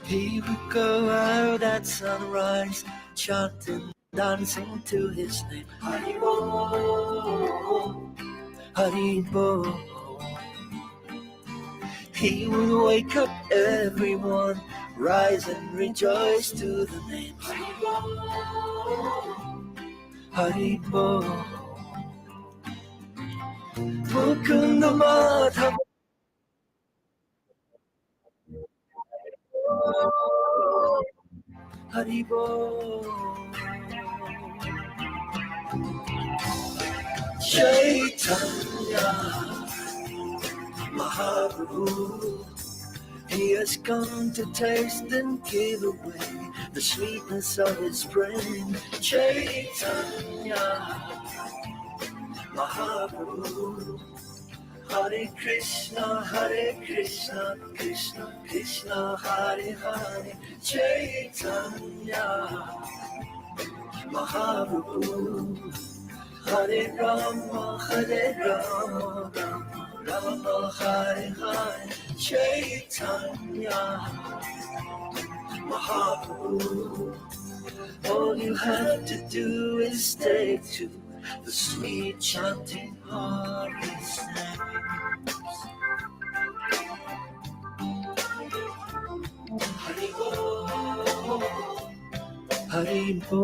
He would go out at sunrise, chanting, dancing to his name. Haribo, Haribo. He would wake up everyone, rise and rejoice to the name. Haribo, Haribo. Mukunda Madhava. Haribo, Caitanya Mahaprabhu, he has come to taste and give away the sweetness of his brain. Caitanya Mahaprabhu, Hare Krishna, Krishna Krishna, Hare Hare. Caitanya Mahaprabhu, Hare Rama, Rama Hare Hare. Caitanya Mahaprabhu, all you have to do is take to the sweet chanting of his name. Haribo, Haribo.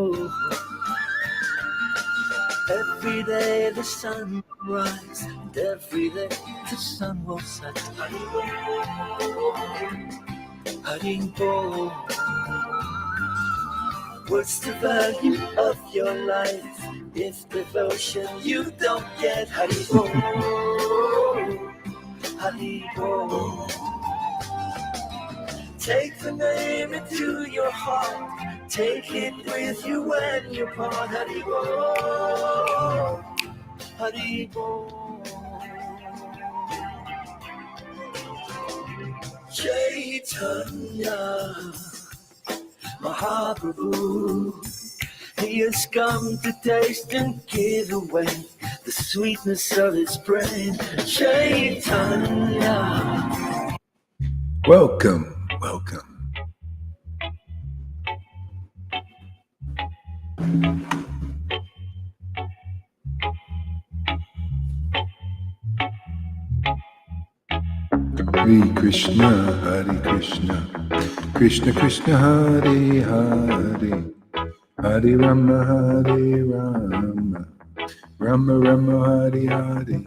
Every day the sun will rise, and every day the sun will set. Haribo, Haribo. What's the value of your life if devotion you don't get? Haribo, Haribo. Take the name into your heart, take it with you when you part. Haribo, Haribo. Caitanya Mahaprabhu, he has come to taste and give away the sweetness of his brain. Caitanya. Welcome. Hare Krishna, Krishna Krishna, Hare Hare, Hare Rama, Rama Rama, Hare Hare.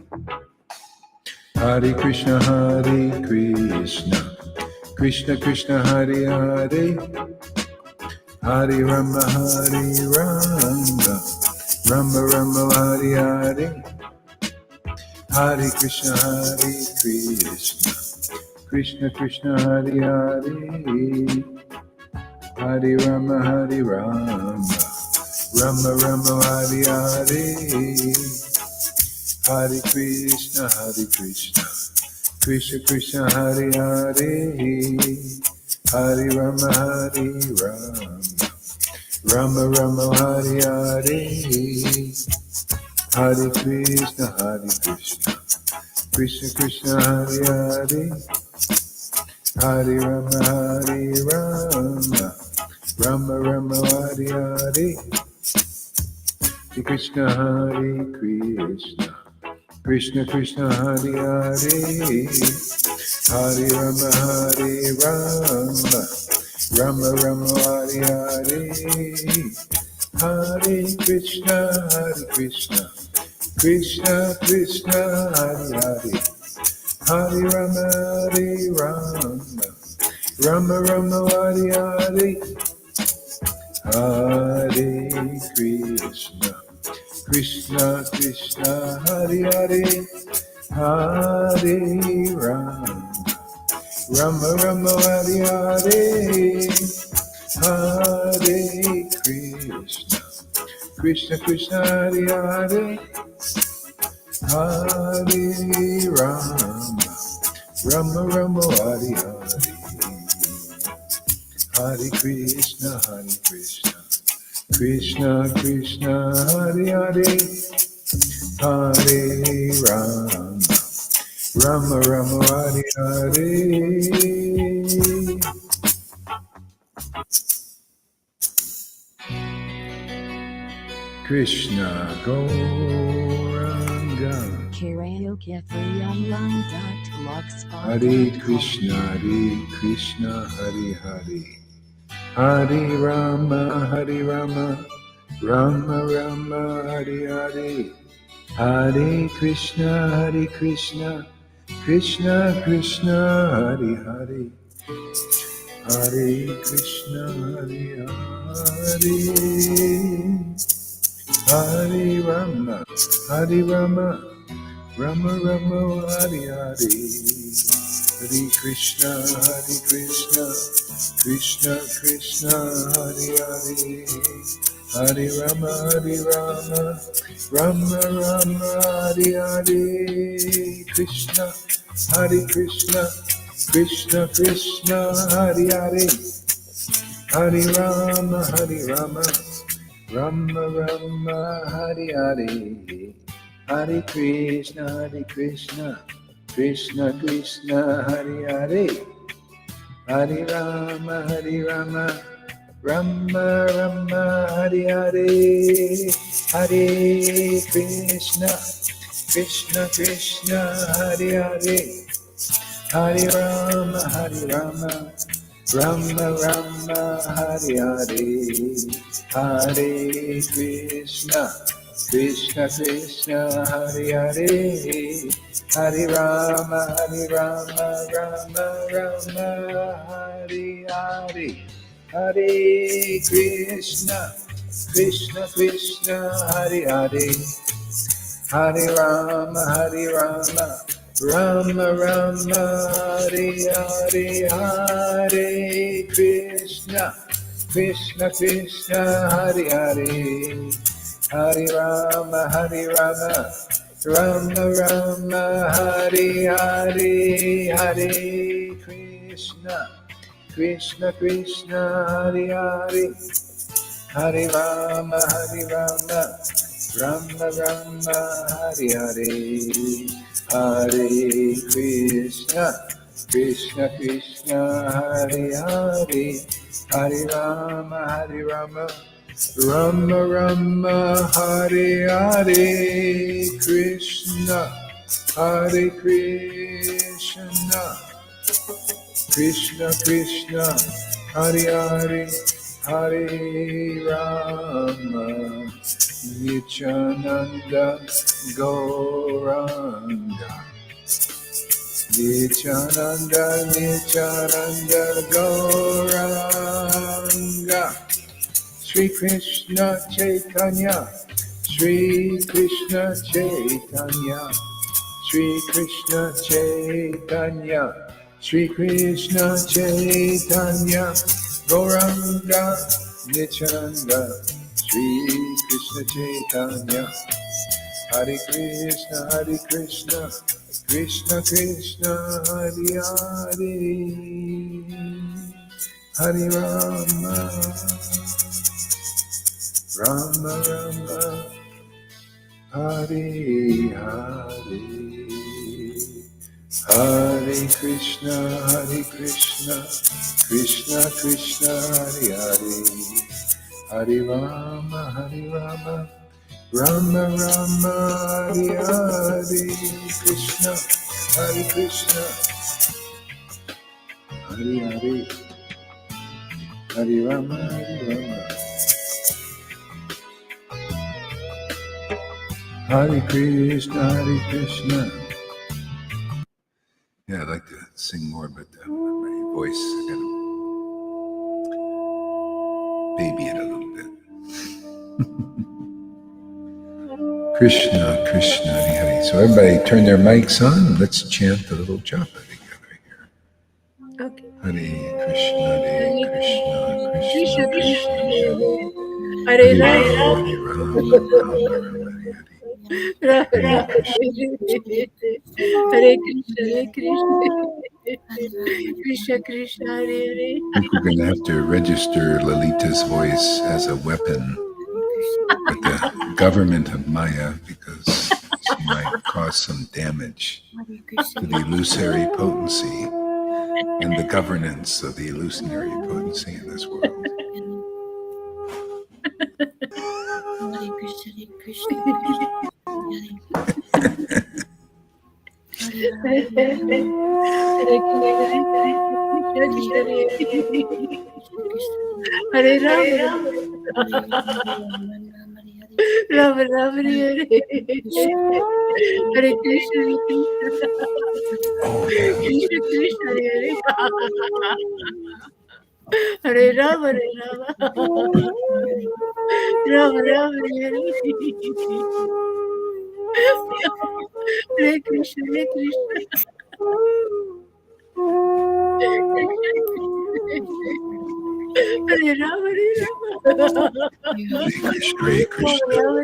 Hare Krishna, Krishna Krishna, Hare Hare, Hare Rama, Rama Rama, Hare Hare. Hare Krishna, Krishna Krishna, Hare Hare, Hare Rama, Rama Rama, Hare Hare. Hare Krishna, Krishna Krishna, Hare Hare, Hare Rama, Rama Rama, Hare Hare. Hare Krishna, Krishna Krishna, Hare Hare, Hare Rama, Rama Rama, Hare Hare. Hare Krishna, Krishna Krishna, Hare Hare, Hare Rama, Rama Rama, Hare Hare. Hare Krishna, Krishna Krishna, Hare Hare, Hare Rama, Rama Rama, Hare Hare. Hare Krishna, Krishna Krishna, Hare Hare, Hare Rama, Rama Hare Hare. Hare Krishna, Krishna Krishna, Hare Hare, Hare Rama, Rama Hare Hare. Hare Krishna, Krishna Krishna, Hare Hare, Hare Rama, Rama Hare Hare. Krishna Gauranga. Hare Krishna, Hare Krishna, Hare Hare. Hare Rama, Hare Rama, Rama Rama, Hare Hare. Hare Krishna, Krishna Krishna, Hare Hare. Hare Krishna, Hare Hare. Hare Rama, Hare Rama, Rama Rama, Hare Hare. Hare Krishna, Krishna Krishna, Hare Hare. Hare Rama, Rama Rama, Hare Hare. Krishna, Krishna Krishna, Hare Hare. Hare Rama, Rama Rama, Hare Hare. Hare Krishna, Krishna Krishna, Hare Hare. Hare Rama, Rama Rama, Hare Hare. Hare Krishna, Krishna, Hare Hare. Hare Rama, Rama Rama, Hare Hare. Hare Krishna, Krishna, Hare Hare. Hare Rama, Rama Rama, Hare Hare. Hare Krishna, Krishna, Hare Hare. Hare Rama, Rama Rama, Hare Hare. Hare Krishna, Krishna, Hare Hare. Hare Rama, Rama Rama, Hare Hare. Hare Krishna, Krishna, Hare Hare. Hare Rama, Rama Rama, Hare Hare. Hare Krishna, Krishna, Hare Hare. Hare Rama, Rama Rama, Hare Hare. Krishna, Hare Krishna, Krishna, Hare Hare. Hare Rama, Nityananda Gauranga. Nityananda Gauranga. Sri Krishna Caitanya, Sri Krishna Caitanya, Sri Krishna Caitanya, Sri Krishna Caitanya, Gauranga Nityananda, Sri Krishna Caitanya. Hare Krishna, Krishna Krishna, Hare Hare. Hare Rama, Rama Rama, Hare Hare. Hare Krishna, Krishna Krishna, Hare Hare. Hare Rama, Rama Rama, Hare Hare. Krishna, Hare Hare. Hare Rama, Hare Krishna, Yeah, I'd like to sing more, but my voice, I gotta baby it a little bit. Krishna, Hare Hare. So everybody turn their mics on. Let's chant a little japa together here. Okay. Hare Krishna, Krishna Krishna, Hare Rama, Hare Rama, Rama Rama, Hare Hare. Hare Krishna, Krishna, Hare Hare. I think we're going to have to register Lalita's voice as a weapon with the government of Maya because she might cause some damage to the illusory potency and the governance of the illusionary potency in this world. Hare Ram, Ram Ram, Hare Hare Krishna, Oh, yeah. Krishna Krishna, Hare Ram, Hare Ram, Ram Ram, Hare Hare Krishna, Hare Krishna. Hare Ram, Hare Ram. Hare Krishna, Hare Krishna. Ram Ram,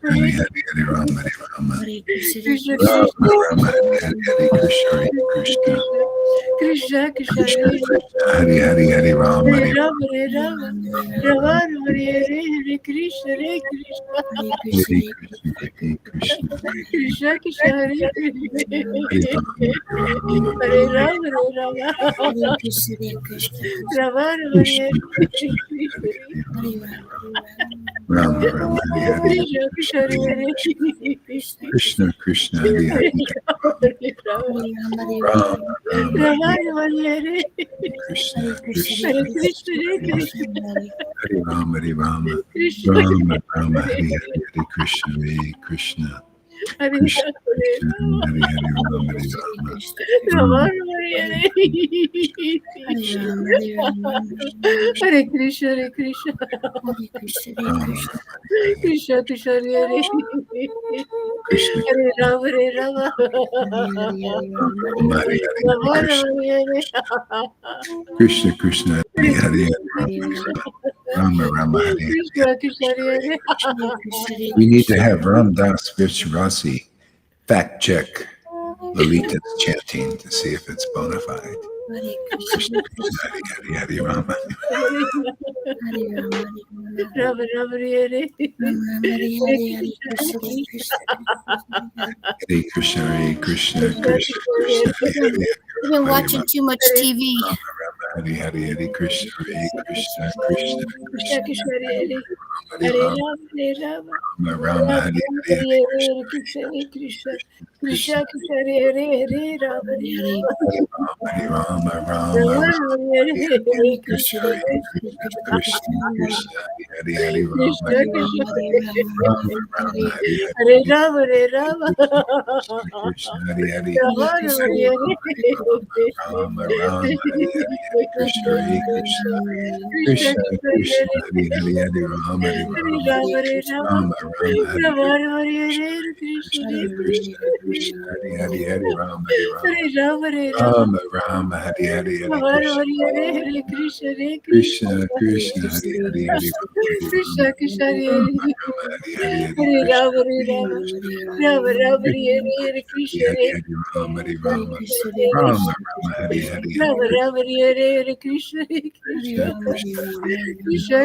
Hare Hare Rama, Hare Rama. Krishna Rama, Krishna. Rama, Hare Hare Krishna, Hare Krishna. Krishna Krishna, Krishna, Hare Krishna, Hare Hare, Hare Rama, Hare Hare Ram, Hare Ram. Rama Hare Hare, Hare Krishna, Hare Krishna. Krishna, Hare Krishna, Krishna Krishna, Hare Hare Rama, Hare Rama. Hare Ram, Hare Rama. Rama Hare Krishna, Hare, Krishna, Hare Hare Rama, Rama, Hare Hare, Krishna Krishna, Hare Hare. Krishna, Krishna, Hare Hare, Rama, Rama, Rama Hare Hare, Krishna, Krishna, Hare Krishna, Hare Krishna. Hare Rama, Hare Rama. Krishna Rama, Rama, Hare Hare, Hare Krishna, Hare Krishna. Hare Krishna, Hare, Krishna, Hare Hare, Rama, Hare Rama. Rama Rama, Hare Hare Krishna, Hare Krishna. Rama, Krishna Krishna, Hare Hare. Krishna, Hare Rama, Hare Rama. Rama, Hare Hare, Rama Hare Krishna. Hare Hare. Krishna, Krishna, Hare Hare, Rama, Rama, Hare Hare. Krishna Krishna, Hare Hare. We need to have Ram Das Virtuosi fact check Lalita's chanting to see if it's bona fide. Krishna, Krishna, Hare Hare, Hare Rama. Rama Rama, Hare Hare. Hare Krishna, Hare Krishna, Krishna, Krishna, Hare Hare, You've been watching too much TV. Hare Hare, Hare Krishna, Hare Krishna, Krishna, Krishna Krishna, Hare Hare. Hare Hare Rama, Hare Rama. Rama, Rama, Hare Hare, Hare Hare Krishna, Hare Krishna. Krishna Krishna, Hare Hare. Hare Rama, Hare Rama. Hare Rama, Rama, Rama Rama, Hare Hare. Hare Krishna, Krishna, Hare Krishna, Krishna, Krishna, Hare Hare, Rama, Krishna Krishna, Rama, Rama, Hare Hare, Hare Rama, Hare Rama. Krishna, Hare Hare, Rama Hare Hare. Rama, Rama, Hare Hare, Krishna, Hare Krishna, Krishna Krishna, Krishna, Krishna, Hare Hare Hare, Hare Rama, Hare Hare Rama, Rama, Hare Rama. Rama, Rama, Hare Rama Hare, Hare Hare. Krishna Krishna, Hare Krishna, Krishna. Krishna, Hare Hare, Hare Rama, Hare Rama, Hare Rama, Hare Rama. Rama, Rama, Hare Hare, Hare Rama Krishna, Hare Hare. Krishna Hare Krishna, Krishna. Krishna, Hare Hare, Hare Rama, Hare Krishna Rama, Krishna, Hare Rama, Hare. Rama, Hare Hare, Hare Hare Krishna, Rama, Hare Rama. Rama Rama, Hare Hare. Krishna Hare Hare. Hare, Rama, Hare Rama, Krishna Rama, Rama, Hare Hare, Hare Rama Krishna, Rama, Hare Hare. Krishna Hare. Krishna Krishna, Krishna, Krishna Krishna, Hare Hare. Rama, Rama, Hare Hare Hare, Rama, Hare Rama. Krishna, Rama Rama, Hare Hare. Krishna Hare. Krishna Rama, Rama, Krishna Hare Hare, Krishna, Hare Krishna, Hare. Rama Krishna, Hare Hare, Rama Rama, Rama, Hare Hare. Rama, Rama, Hare Hare Hare, Krishna, Hare Krishna, Krishna. Krishna, Krishna, Hare Hare, Hare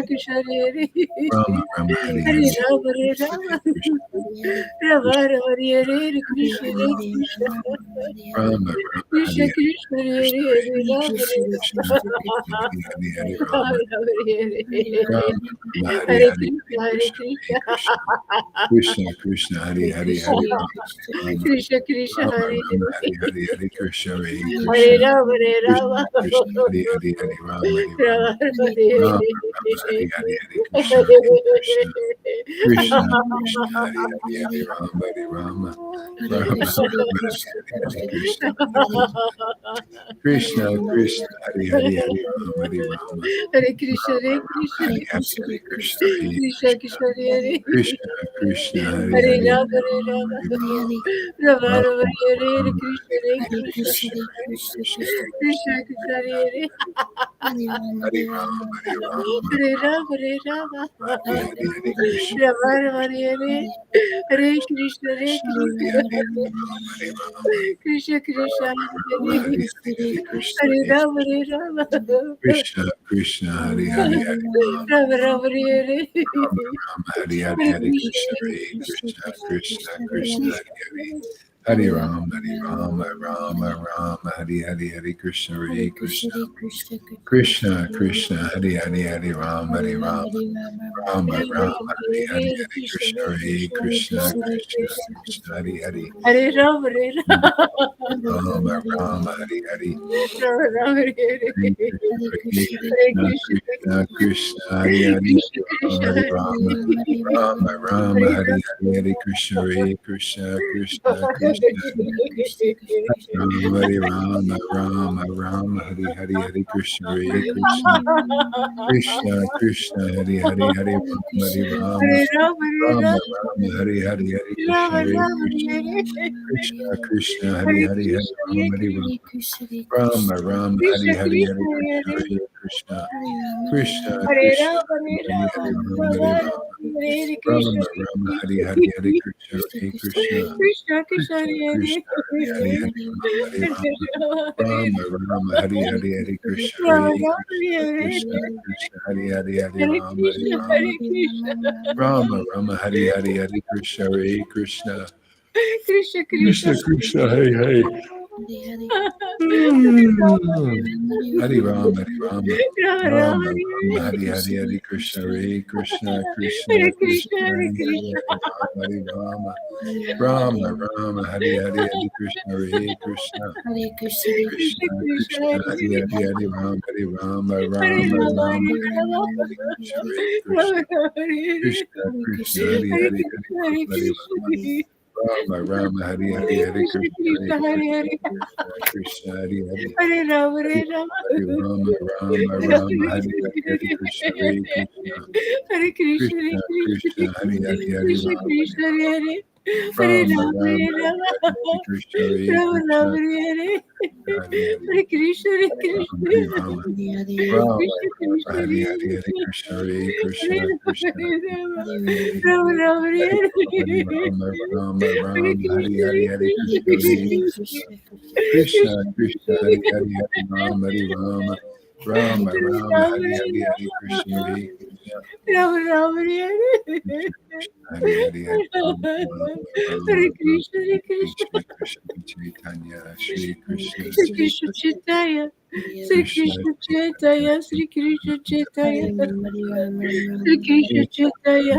Rama, Krishna Krishna, Rama, Hare Rama, Hare. Hare Hare, Hare Krishna, Hare Hare Krishna, Rama, Hare Krishna, Rama. Krishna, Hare Hare, Hare Rama, Hare Rama, Rama Rama, Hare Rama, Hare. Rama, Hare Hare, Hare Krishna, Hare Krishna, Krishna, Krishna, Hare Hare, Hare Rama, Hare Rama, Rama, Rama, Hare Hare, Krishna, Krishna, Krishna, Hare Hare, Hare Rama, Hare Rama, Hare Krishna, Rama, Hare Rama, Krishna. Hare Hare, Hare Krishna, Hare Krishna Krishna, Krishna, Hare Hare. Krishna, Krishna, Hare Hare Hare, Rama, Hare Rama. Hare Rama, Rama Rama, Rama, Hare Hare. Rama, Krishna, Hare Hare Hare, Hare Krishna. Krishna, Hare Krishna, Krishna Krishna, Hare Hare. Hare Rama, Hare Rama, Hare Rama, Hare Rama. Hare Hare, Hare Krishna, Rama Rama, Hare Hare. Hare Krishna, Hare Hare Krishna. Hare, Hare Rama, Krishna Krishna, Rama, Hare Hare Hare. Hare, Hare Krishna, Hare Hare Rama, Hare Rama. Krishna, Krishna, Hare Hare, Hare Rama Rama, Hare Hare. Rama, Hare Hare, Hare Hare Krishna, Krishna, Hare Krishna, Krishna, Krishna, Hare Hare, Hari Ram, Rama, Hari Krishna, Hare Krishna. Krishna, Krishna, Hari Ram, Rama, Hari Krishna, Hare Krishna, Krishna, Krishna, Hari. Hare Ram, Hare Ram. Rama, Hari. Ram, Ram, Hare Hare. Krishna, Krishna, Hari Rama, Hari Krishna, Hare Krishna, Krishna, Krishna. Hare Rama, Hari Krishna, Hare Krishna, Krishna, Krishna, Hari Rama, Rama, Hari Krishna, Hare Krishna, Krishna, Hari Rama, Hari Krishna, Hare Krishna, Krishna, Krishna, Hari Rama, Hari Krishna, Hare Krishna, Krishna, Krishna, Krishna, Hare Krishna, Hari Rama, Hari Krishna, Ram, Hare Ram, Krishna, Hare Krishna, Hare. Krishna, Hari Hare Krishna, Hare Krishna. Rama, Hari Krishna, Hare Krishna, Krishna, Krishna. Krishna, Krishna, Hari. Hari Rama, Ram, Ram, Hari Krishna, Hare Krishna, Krishna, Hare Krishna, Krishna, Hare Krishna. Hari Rama, Hari Krishna, Hare Krishna, Krishna, Krishna, Hari Rama, Hare Rama, Hari Krishna, Hare Krishna, Krishna, Krishna, Hari Rama, Rama, Hari Krishna, Hare Krishna, Krishna, Hari. Hare Rama, Hare Rama. Hari Rama, Hari Krishna, Hare Krishna, Hare Krishna, Hare Krishna, Krishna. Krishna, Hari Krishna, Krishna, Hare Hare. Hare Rama, Rama, Hare Rama. Hari Krishna, Hare Rama, Rama, Krishna, Hare Hare. Hari Hare Krishna, Hare Krishna. Hari Rama, Rama, Krishna, Krishna, Hari Hare Hare. Krishna, Hare Hare Krishna, Krishna, Rama, Hari Rama, Rama, Hare Hare. Rama, Hare Hari Krishna, Krishna, Hare Krishna, Krishna, Krishna, Hari Rama, Rama, Hari Krishna, Hare Krishna, Rama, Rama, Hare Hare. Hari Rama, Hare Krishna, Hare Krishna, Krishna. Krishna, Chaitanya, Shri Krishna, Sri Krishna Chaitanya, Sri Krishna Chaitanya, Sri Krishna Chaitanya, Sri Krishna Chaitanya,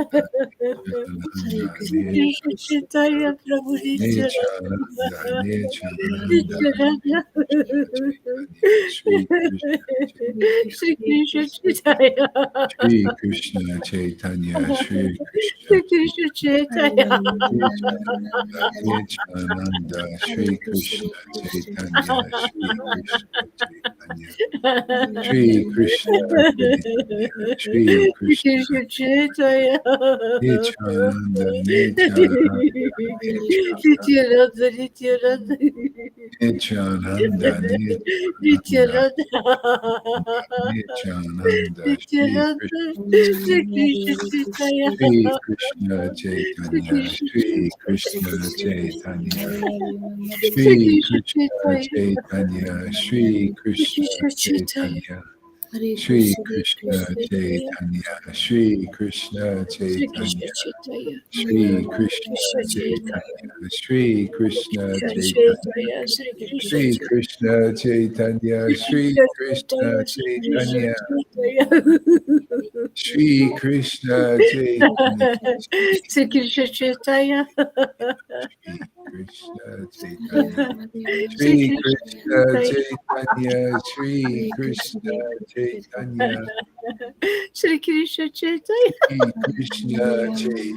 Sri Krishna Chaitanya, Prabhu Nityananda, Nityananda, Shri Krishna, Sri Krishna Chaitanya, Shri Krishna Chaitanya, Shri Sri Krishna Krishna Chaitanya, Nityananda, Shri Krishna Chaitanya, Shri Krishna Chaitanya, Shri Krishna Chaitanya, Shri Sri Krishna Krishna Chaitanya, Nityananda, Nityananda, Nityananda, Nityananda, Nityananda, Nityananda, Nityananda, Nityananda, Shri Nityananda, Krishna Sri Krishna Chaitanya, Shri Krishna Sri Chaitanya, Krishna Shri Krishna Chaitanya, Chaitanya, Sri Shri Krishna Krishna Chaitanya, Chaitanya, Shri Sri Krishna Krishna Chaitanya, Chaitanya, Shri Krishna Chaitanya, Shri Krishna Sri Krishna Chaitanya, Chaitanya, Shri Krishna Krishna Chaitanya, Chaitanya, Shri Krishna Krishna Chaitanya, Chaitanya, Sri Krishna Shri Chaitanya, Krishna Chaitanya, Shri Krishna Krishna Chaitanya, Sri Krishna Chaitanya, Chaitanya, Shri Krishna Chaitanya, Sri Krishna Chaitanya, Shri Krishna Chaitanya. Sri Shri Krishna Krishna Chaitanya, Chaitanya, Shri Krishna Chaitanya, Sri Krishna Chaitanya, Shri Krishna Chaitanya,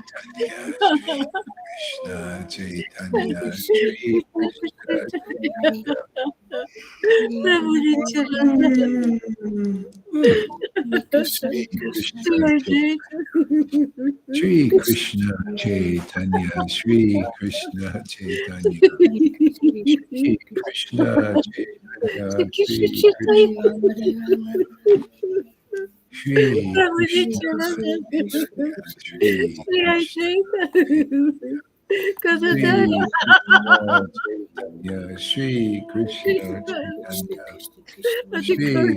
Shri Krishna Chaitanya, Shri Krishna Chaitanya, Prabhu Nityananda, Shri Krishna Chaitanya, Chaitanya, Shri Krishna Chaitanya, Shri Krishna Chaitanya, Shri Krishna Chaitanya, Shri Krishna, Shri Prabhu Krishna Nityananda, Chaitanya, Shri Sri Krishna. Chaitanya, Caitanya. Shri Krishna Chaitanya, Hare Shri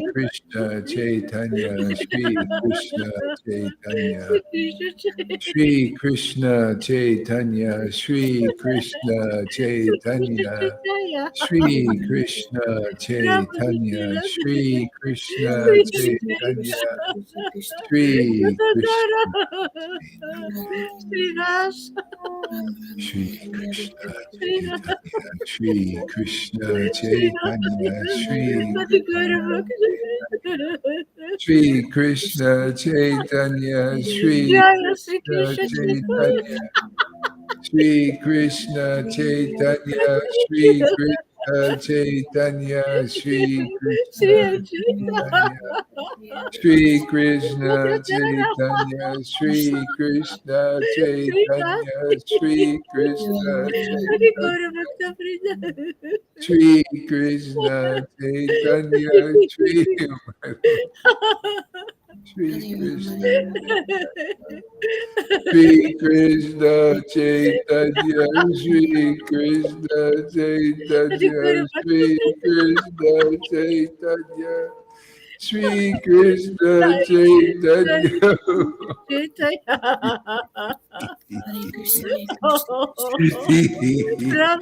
Krishna. Krishna Chaitanya, Shri Krishna Chaitanya, Krishna. Shri Krishna Chaitanya, Shri Krishna Chaitanya, Chaitanya. Shri Krishna Chaitanya, Shri Krishna Chaitanya, Shri Krishna Shri Ras. Shri Krishna Shri Ras. Chaitanya, Shri Krishna Shri Ras. Chaitanya, Shri Hare Guru. Shri Krishna Chaitanya, Shri Jaya Shri Krishna Krishna Chaitanya, Chaitanya. Shri Krishna Chaitanya, Shri Krishna Chaitanya, Shri Shri Krishna Achyuta. Chaitanya, Shri Krishna Chaitanya, Shri Krishna Shri Ras. Chaitanya, Shri Krishna Hare Chaitanya, Guru Bhakta Prida. Shri Krishna Chaitanya, Shri Krishna, Shri Krishna Chaitanya, Shri Krishna Hare Guru Chaitanya, Bhakta Shri Krishna Chaitanya, Shri Krishna Chaitanya. Chaitanya. Hare Krishna, Hare Ram Chaitanya.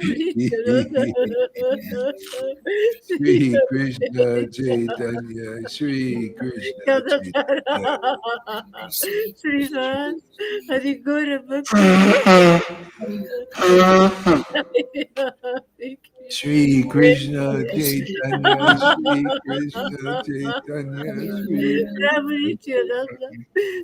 Shri Krishna Chaitanya, Shri Krishna Chaitanya. Sri Ram, Hare Guru Bhakta. Shri Krishna Chaitanya, Shri Krishna Chaitanya, Shri Ramani Chalaka,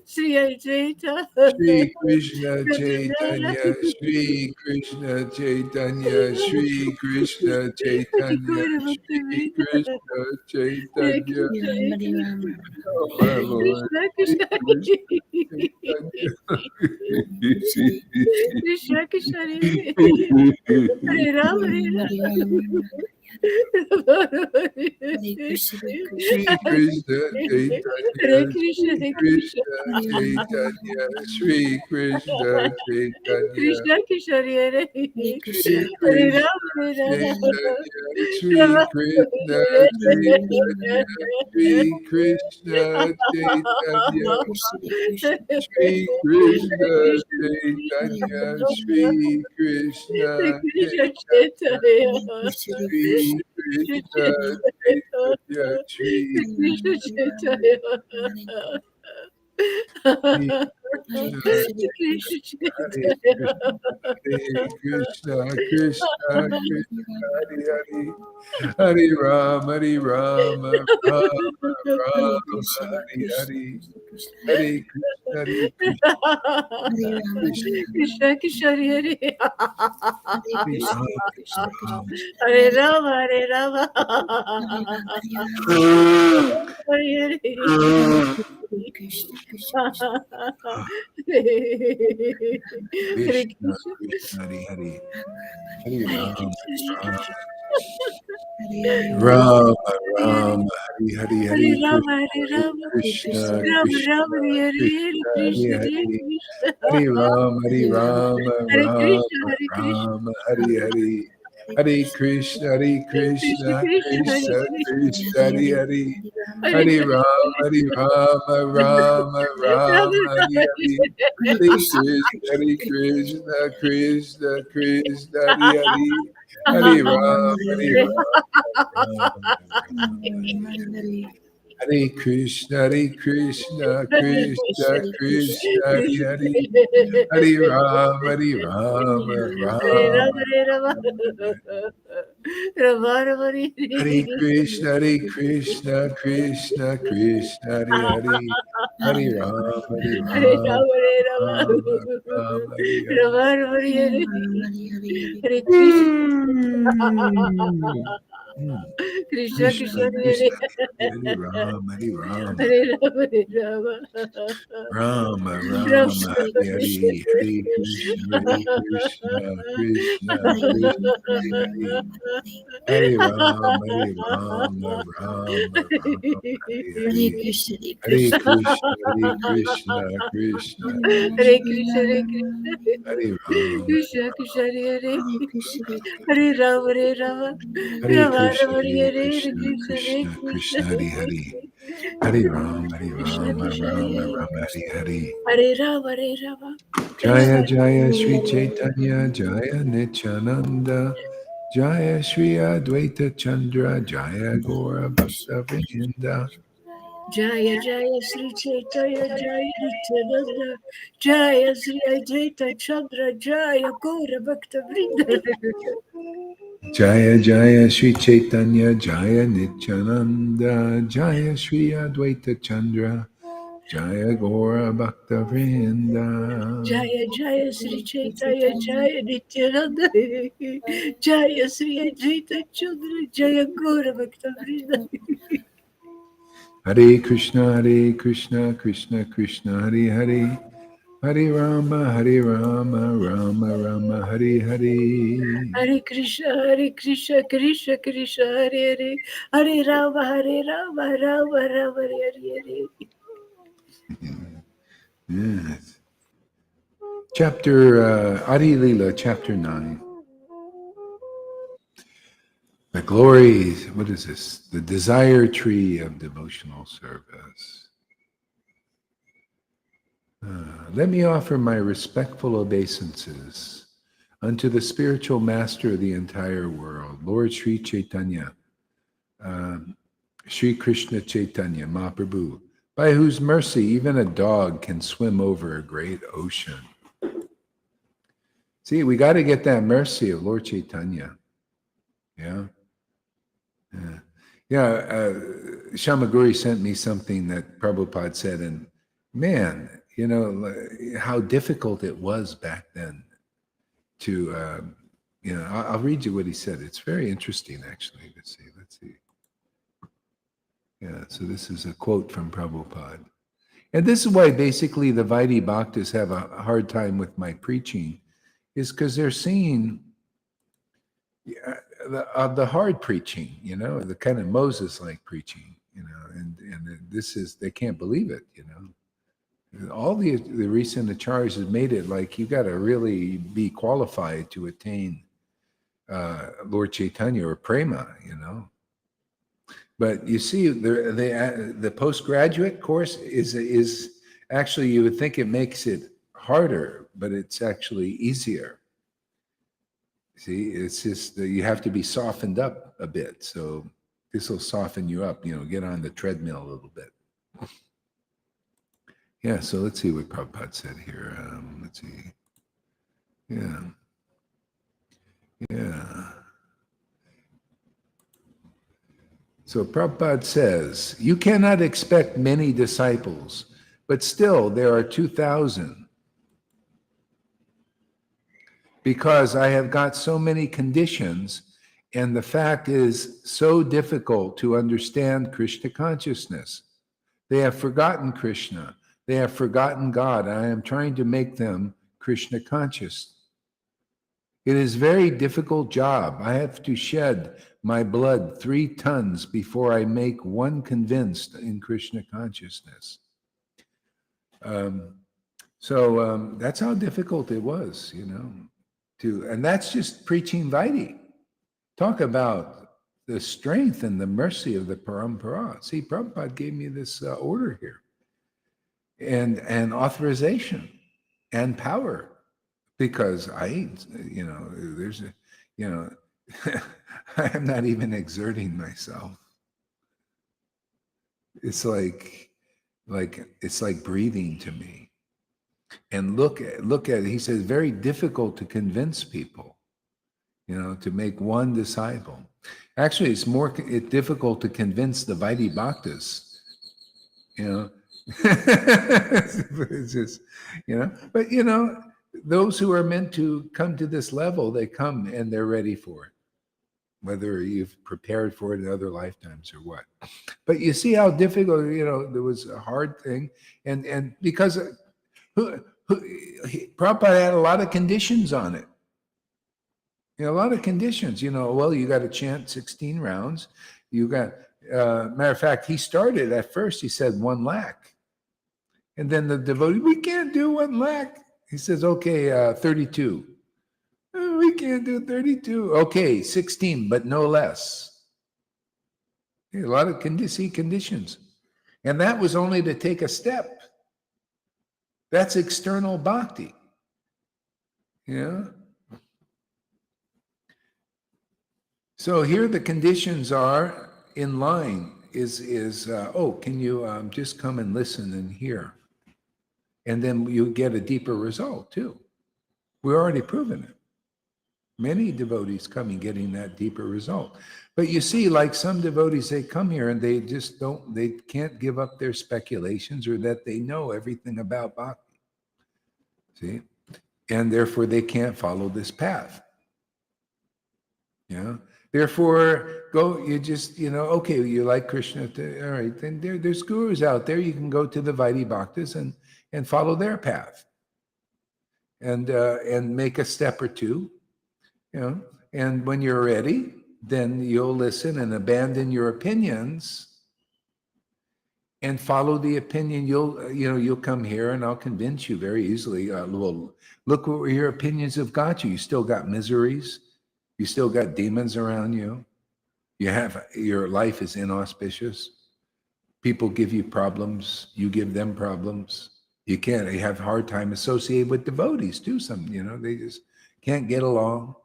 Sri Ajaita, Shri Krishna Chaitanya, Shri Krishna Chaitanya, Shri Krishna Chaitanya, Guru Shri Bhakta Krishna Chaitanya, Krishna, oh my Lord, Krishna, Shri Krishna, Krishna Chaitanya. Krishna, Krishna, Hare Ram, Hare Shri Krishna Hare Chaitanya, Krishna, Shri Hare Krishna, Krishna Chaitanya, Shri Krishna Chaitanya, Krishna, Krishna, Hare Shri Hare Krishna Ram, Hare Chaitanya, Shri Ram, Krishna Chaitanya, Shri Krishna Chaitanya, Shri Krishna Chaitanya, Shri Krishna Chaitanya, Shri Krishna Chaitanya, Shri Krishna Hare Krishna, Hare Krishna, Krishna Krishna, Hare Hare, Hare Rama, Hare Rama, Rama Rama, Hare Hare, Hare Krishna, Hare Krishna, Krishna Krishna, Krishna, Hare Hare Hare Rama, Hare Rama, Hare Rama, Hare Krishna Krishna. Krishna, Hare Hare, Hare Hare Rama, Krishna. Rama Rama, Hare Hare, Hare Hare Rama, Krishna, Hare Hare Rama, Krishna, Rama Rama, Krishna Hare Hare, Krishna, Krishna, Hare Hare Hare, Krishna. Hare Rama, Hare Rama, Hare Rama Krishna, Hare Krishna, Rama, Hare Hare, Hare Krishna, Hare Krishna Krishna, Krishna, Hare Krishna Krishna, Krishna, Hare Hare, Hare Hare Krishna, Rama, Hare Rama, Rama Rama Rama, Rama, Hare Hare, Hare Krishna, Hare Krishna, Krishna Krishna, Hare Hare, Hare Rama, Hare Rama, Rama, Hare Krishna, Hare Krishna, Krishna Krishna, Hare Hare, Hare Rama, Hare Rama, Hare Rama Rama, Hare Rama, Rama Rama, Hare Krishna, Hare Krishna, Krishna Krishna, Hare Hare, Hare Rama, Hare Hare Rama, Rama, Hare Rama, Rama Rama, Hare Rama Rama, Hare Hare. Hare Krishna. Krishna Krishna, Krishna Hare Krishna, Hare. Hare Ram, Hare Ram, Hare Rama, Hare Rama. Rama, Rama, Rama, Hare Hare Krishna, Hare, Hare Hare Krishna, Krishna, Hare Krishna, Krishna, Hare Krishna, Rama, Hare Hare Hare, Rama, Hare Ram, Hare Ram, Ram, Ram, Hare Hare Hare, Krishna, Hare Hare Krishna, Krishna, Hare Krishna, Krishna, Hare Rama, Hare Krishna, Hare Krishna, Hare Rama, Krishna, Hare Ram, Krishna Krishna, Hare Hare. Hare Krishna, Hare Hare Krishna, Rama, Hare Rama, Hare Rama Krishna, Rama, Hare Hare Hare, Hare Krishna, Krishna, Hare Krishna, Krishna. Krishna, Hare Hare, Hare Ram, Hare Krishna Ram, Krishna, Ram, Hare Ram, Hare, Hare Hare. Hare Rama, Hare Rama, Jaya Rama Jaya Sri Chaitanya Jaya Nityananda Jaya Sri Advaita Chandra Jaya Gora Bhakta Vrinda. Jaya Jaya Sri Chaitanya Jaya Nityananda Jaya Sri Advaita Chandra Jaya Gaura Bhakta Vrinda. Jaya Jaya Sri Chaitanya Jaya Nityananda Jaya Sri Advaita Chandra Jaya Gora Bhakta Vrinda. Jaya Jaya Sri Chaitanya Jaya Nityananda Jaya Sri Advaita Chandra Jaya Gaura Bhakta Vrinda. Hare Krishna Krishna Krishna Hare Hare Hare Rama Rama Rama Hare Hare. Hare Krishna Krishna Krishna Hare Hare Hare Rama Rama Rama Hare Hare. Yes. Chapter Adi Lila, chapter 9. The glories, what is this? The desire tree of devotional service. Let me offer my respectful obeisances unto the spiritual master of the entire world, Lord Sri Caitanya, Sri Krishna Chaitanya, Mahaprabhu, by whose mercy even a dog can swim over a great ocean. See, we got to get that mercy of Lord Caitanya. Yeah. Yeah. Shamaguri sent me something that Prabhupada said, and man, how difficult it was back then to, I'll read you what he said. It's very interesting, actually. Let's see. Yeah, so this is a quote from Prabhupada. And this is why basically the Vaidhi Bhaktas have a hard time with my preaching, is because they're seeing the hard preaching, the kind of Moses-like preaching, and this is, they can't believe it, All the recent acharyas has made it like you got to really be qualified to attain Lord Caitanya or Prema, But you see, the postgraduate course is actually, you would think it makes it harder, but it's actually easier. See, it's just that you have to be softened up a bit. So this will soften you up, get on the treadmill a little bit. Yeah, so let's see what Prabhupada said here. Let's see. Yeah. So Prabhupada says, you cannot expect many disciples, but still there are 2,000. Because I have got so many conditions, and the fact is so difficult to understand Krishna consciousness. They have forgotten Krishna. They have forgotten God. I am trying to make them Krishna conscious. It is a very difficult job. I have to shed my blood 3 tons before I make one convinced in Krishna consciousness. So that's how difficult it was, and that's just preaching Vaidhi. Talk about the strength and the mercy of the Parampara. See, Prabhupada gave me this order here, and authorization and power, because I I'm not even exerting myself. It's like it's like breathing to me. And look at it. He says, very difficult to convince people, to make one disciple. Actually, it's more difficult to convince the Vaidhi Bhaktas, It's just, but those who are meant to come to this level, they come and they're ready for it. whether you've prepared for it in other lifetimes or what. But you see how difficult, there was a hard thing. And because Prabhupada had a lot of conditions on it. A lot of conditions, well, you got to chant 16 rounds. You got, matter of fact, he started at first, he said 1 lakh. And then the devotee, we can't do 1 lakh. He says, okay, 32. Oh, we can't do 32. Okay, 16, but no less. A lot of conditions. And that was only to take a step. That's external bhakti. So here the conditions are in line can you just come and listen and hear? And then you get a deeper result too. We're already proven it. Many devotees coming getting that deeper result. But you see, like some devotees, they come here and they just they can't give up their speculations or that they know everything about bhakti. See? And therefore they can't follow this path. Therefore, you just, okay, you like Krishna, all right, then there's gurus out there. You can go to the Vaidhi Bhaktas and follow their path. And make a step or two, and when you're ready, then you'll listen and abandon your opinions and follow the opinion. You'll come here and I'll convince you very easily. Well, look where your opinions have got you. You still got miseries. You still got demons around you. Your life is inauspicious. People give you problems. You give them problems. You have a hard time associated with devotees too. They just can't get along.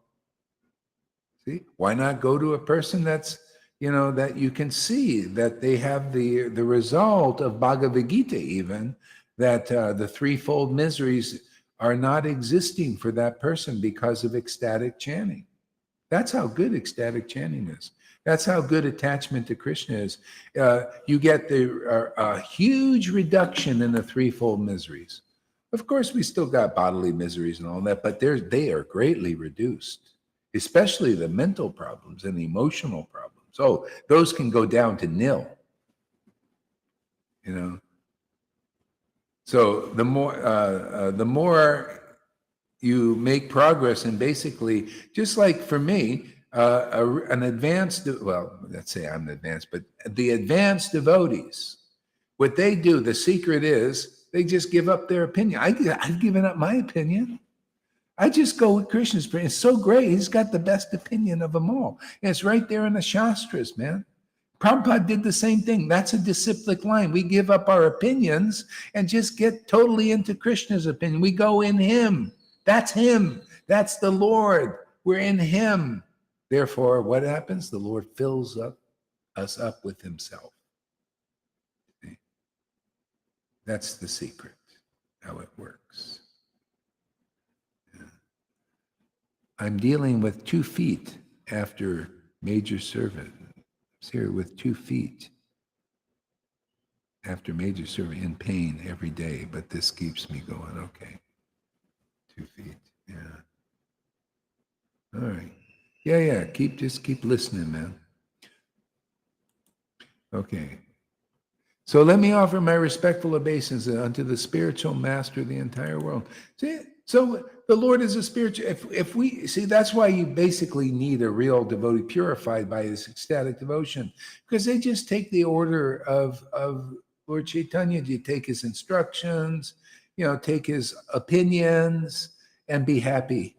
See, why not go to a person that's, that you can see that they have the result of Bhagavad Gita, even that the threefold miseries are not existing for that person because of ecstatic chanting. That's how good ecstatic chanting is. That's how good attachment to Krishna is. You get a huge reduction in the threefold miseries. Of course, we still got bodily miseries and all that, but they are greatly reduced, especially the mental problems and the emotional problems. Oh, those can go down to nil. So the more you make progress, and basically, just like for me, an advanced, let's say I'm advanced, but the advanced devotees, what they do, the secret is they just give up their opinion. I've given up my opinion. I just go with Krishna's opinion. It's so great. He's got the best opinion of them all. And it's right there in the Shastras, man. Prabhupada did the same thing. That's a disciplic line. We give up our opinions and just get totally into Krishna's opinion. We go in him. That's him. That's the Lord. We're in him. Therefore, what happens? The Lord fills us up with himself. See? That's the secret, how it works. Yeah. I'm dealing with 2 feet after major service. I'm here with 2 feet after major service, in pain every day, but this keeps me going. Okay. 2 feet. Yeah. All right. Yeah. Just keep listening, man. Okay. So let me offer my respectful obeisance unto the spiritual master of the entire world. See, so the Lord is a spiritual. If we see, that's why you basically need a real devotee purified by his ecstatic devotion, because they just take the order of Lord Caitanya. You take his instructions, take his opinions, and be happy.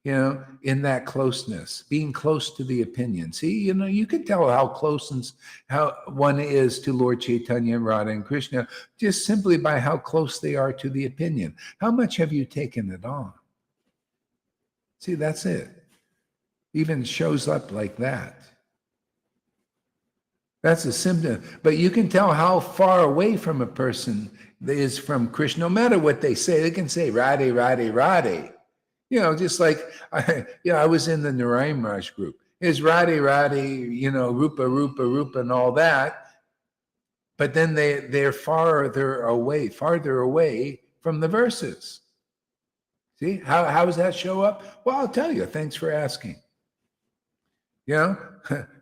In that closeness, being close to the opinion. See, you can tell how close and how one is to Lord Caitanya and Radha and Krishna just simply by how close they are to the opinion. How much have you taken it on? See, that's it. Even shows up like that. That's a symptom. But you can tell how far away from a person is from Krishna, no matter what they say. They can say, Radhe, Radhe, Radhe. Just like, I was in the Narayan Raj group. It's Radhe, Radhe, Rupa, Rupa, Rupa, and all that. But then they're farther away from the verses. See, how does that show up? Well, I'll tell you. Thanks for asking. You know?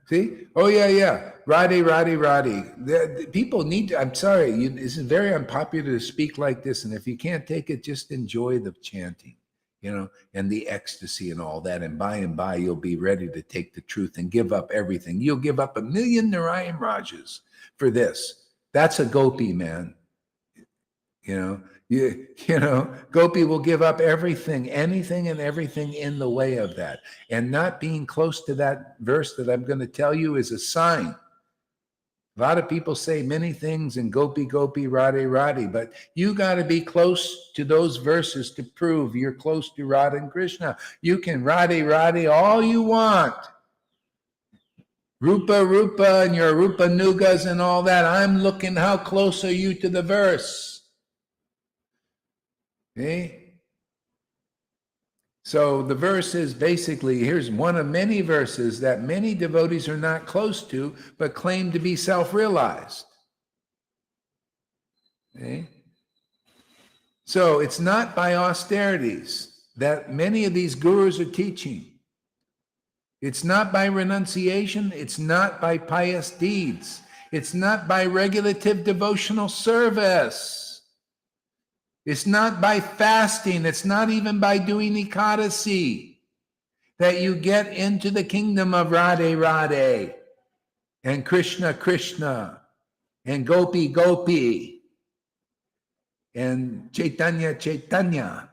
See? Oh, yeah. Radhe, Radhe, Radhe. The people need to, I'm sorry, this is very unpopular to speak like this. And if you can't take it, just enjoy the chanting, you know, and the ecstasy and all that. And by, you'll be ready to take the truth and give up everything. You'll give up 1,000,000 Narayan Rajas for this. That's a gopi, man. You know, gopi will give up everything, anything and everything in the way of that. And not being close to that verse that I'm going to tell you is a sign. A lot of people say many things in gopi, gopi, radhe, radhe, but you got to be close to those verses to prove you're close to Radha and Krishna. You can radhe, radhe all you want. Rupa, and your Rupa Nugas and all that. I'm looking how close are you to the verse. Okay? So the verse is basically, here's one of many verses that many devotees are not close to, but claim to be self-realized. Okay? So it's not by austerities that many of these gurus are teaching. It's not by renunciation. It's not by pious deeds. It's not by regulative devotional service. It's not by fasting. It's not even by doing Ekadasi that you get into the kingdom of Radhe Radhe and Krishna Krishna and Gopi Gopi and Chaitanya Chaitanya.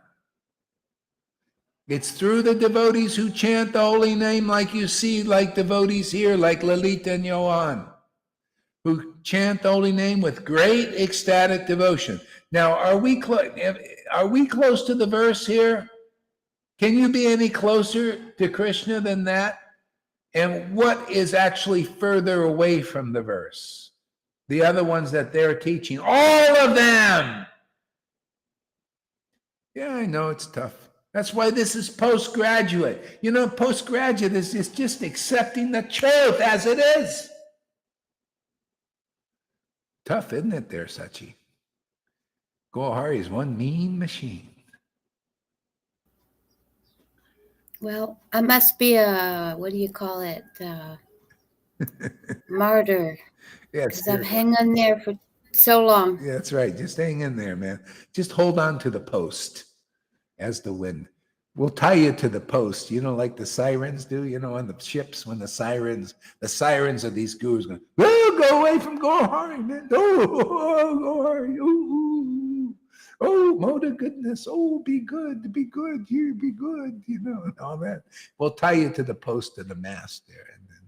It's through the devotees who chant the holy name like you see, like devotees here, like Lalita and Johan, who chant the holy name with great ecstatic devotion. Now, are we close to the verse here? Can you be any closer to Krishna than that? And what is actually further away from the verse? The other ones that they're teaching, all of them. Yeah, I know it's tough. That's why this is postgraduate. You know, postgraduate is just accepting the truth as it is. Tough, isn't it there, Sachi? Gohari is one mean machine. Well, I must be a, what do you call it? Martyr. Yeah, because I'm hanging there for so long. Yeah, that's right. Just hang in there, man. Just hold on to the post as the wind. We'll tie you to the post, you know, like the sirens do, you know, on the ships when the sirens of these gurus go, oh, go away from Gohari, man. Oh, Gohari. Oh, Moda goodness. Oh, be good, you be good, you know, and all that. We'll tie you to the post of the mast there, and then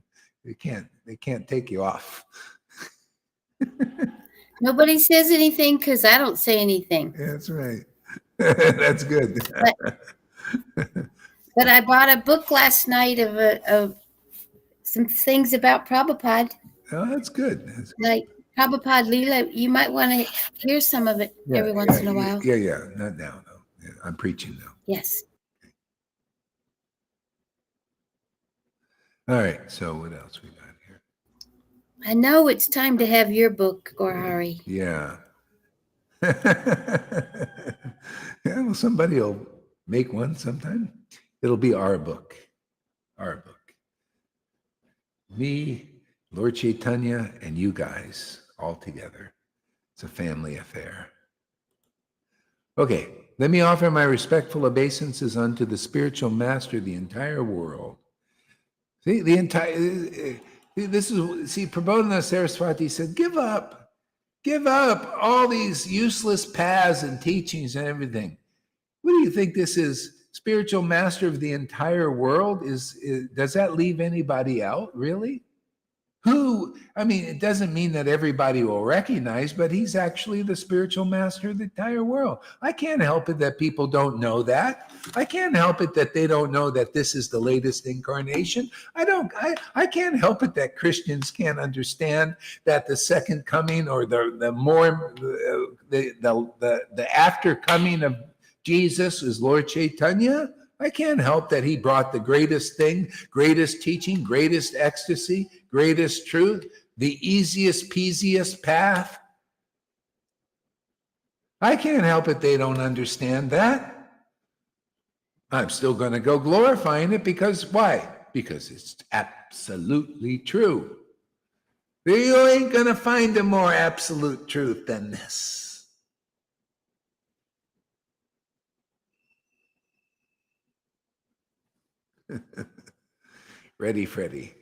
they can't take you off. Nobody says anything because I don't say anything. Yeah, that's right. That's good. But I bought a book last night of some things about Prabhupada. Oh, that's good. Like Prabhupada Leela, you might want to hear some of it every once in a while. Yeah. Not now, though. Yeah, I'm preaching now. Yes. All right. So what else we got here? I know it's time to have your book, Gohari. Yeah. Yeah, well, somebody will make one sometime. It'll be our book. Our book. Me, Lord Caitanya, and you guys all together. It's a family affair. Okay, let me offer my respectful obeisances unto the spiritual master of the entire world. See, Prabodhana Saraswati said, give up all these useless paths and teachings and everything. What do you think this is? Spiritual master of the entire world? Does that leave anybody out, really? Who? I mean, it doesn't mean that everybody will recognize, but he's actually the spiritual master of the entire world. I can't help it that people don't know that. I can't help it that they don't know that this is the latest incarnation. I can't help it that Christians can't understand that the second coming or the after coming of Jesus is Lord Caitanya. I can't help that he brought the greatest thing, greatest teaching, greatest ecstasy, greatest truth, the easiest, peasiest path. I can't help it they don't understand that. I'm still going to go glorifying it because why? Because it's absolutely true. You ain't going to find a more absolute truth than this. Ready, Freddie.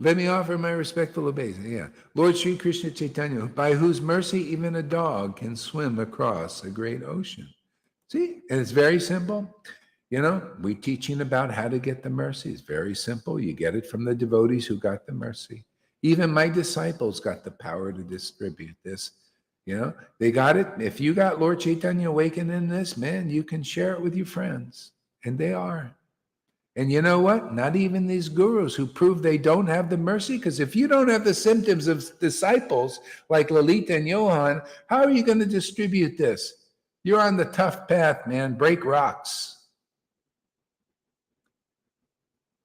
Let me offer my respectful obeisance. Yeah. Lord Sri Krishna Chaitanya, by whose mercy even a dog can swim across a great ocean. See, and it's very simple. You know, we're teaching about how to get the mercy. It's very simple. You get it from the devotees who got the mercy. Even my disciples got the power to distribute this. You know, they got it. If you got Lord Chaitanya awakened in this, man, you can share it with your friends. And they are. And you know what? Not even these gurus who prove they don't have the mercy, because if you don't have the symptoms of disciples like Lalita and Johan, how are you going to distribute this? You're on the tough path, man. Break rocks.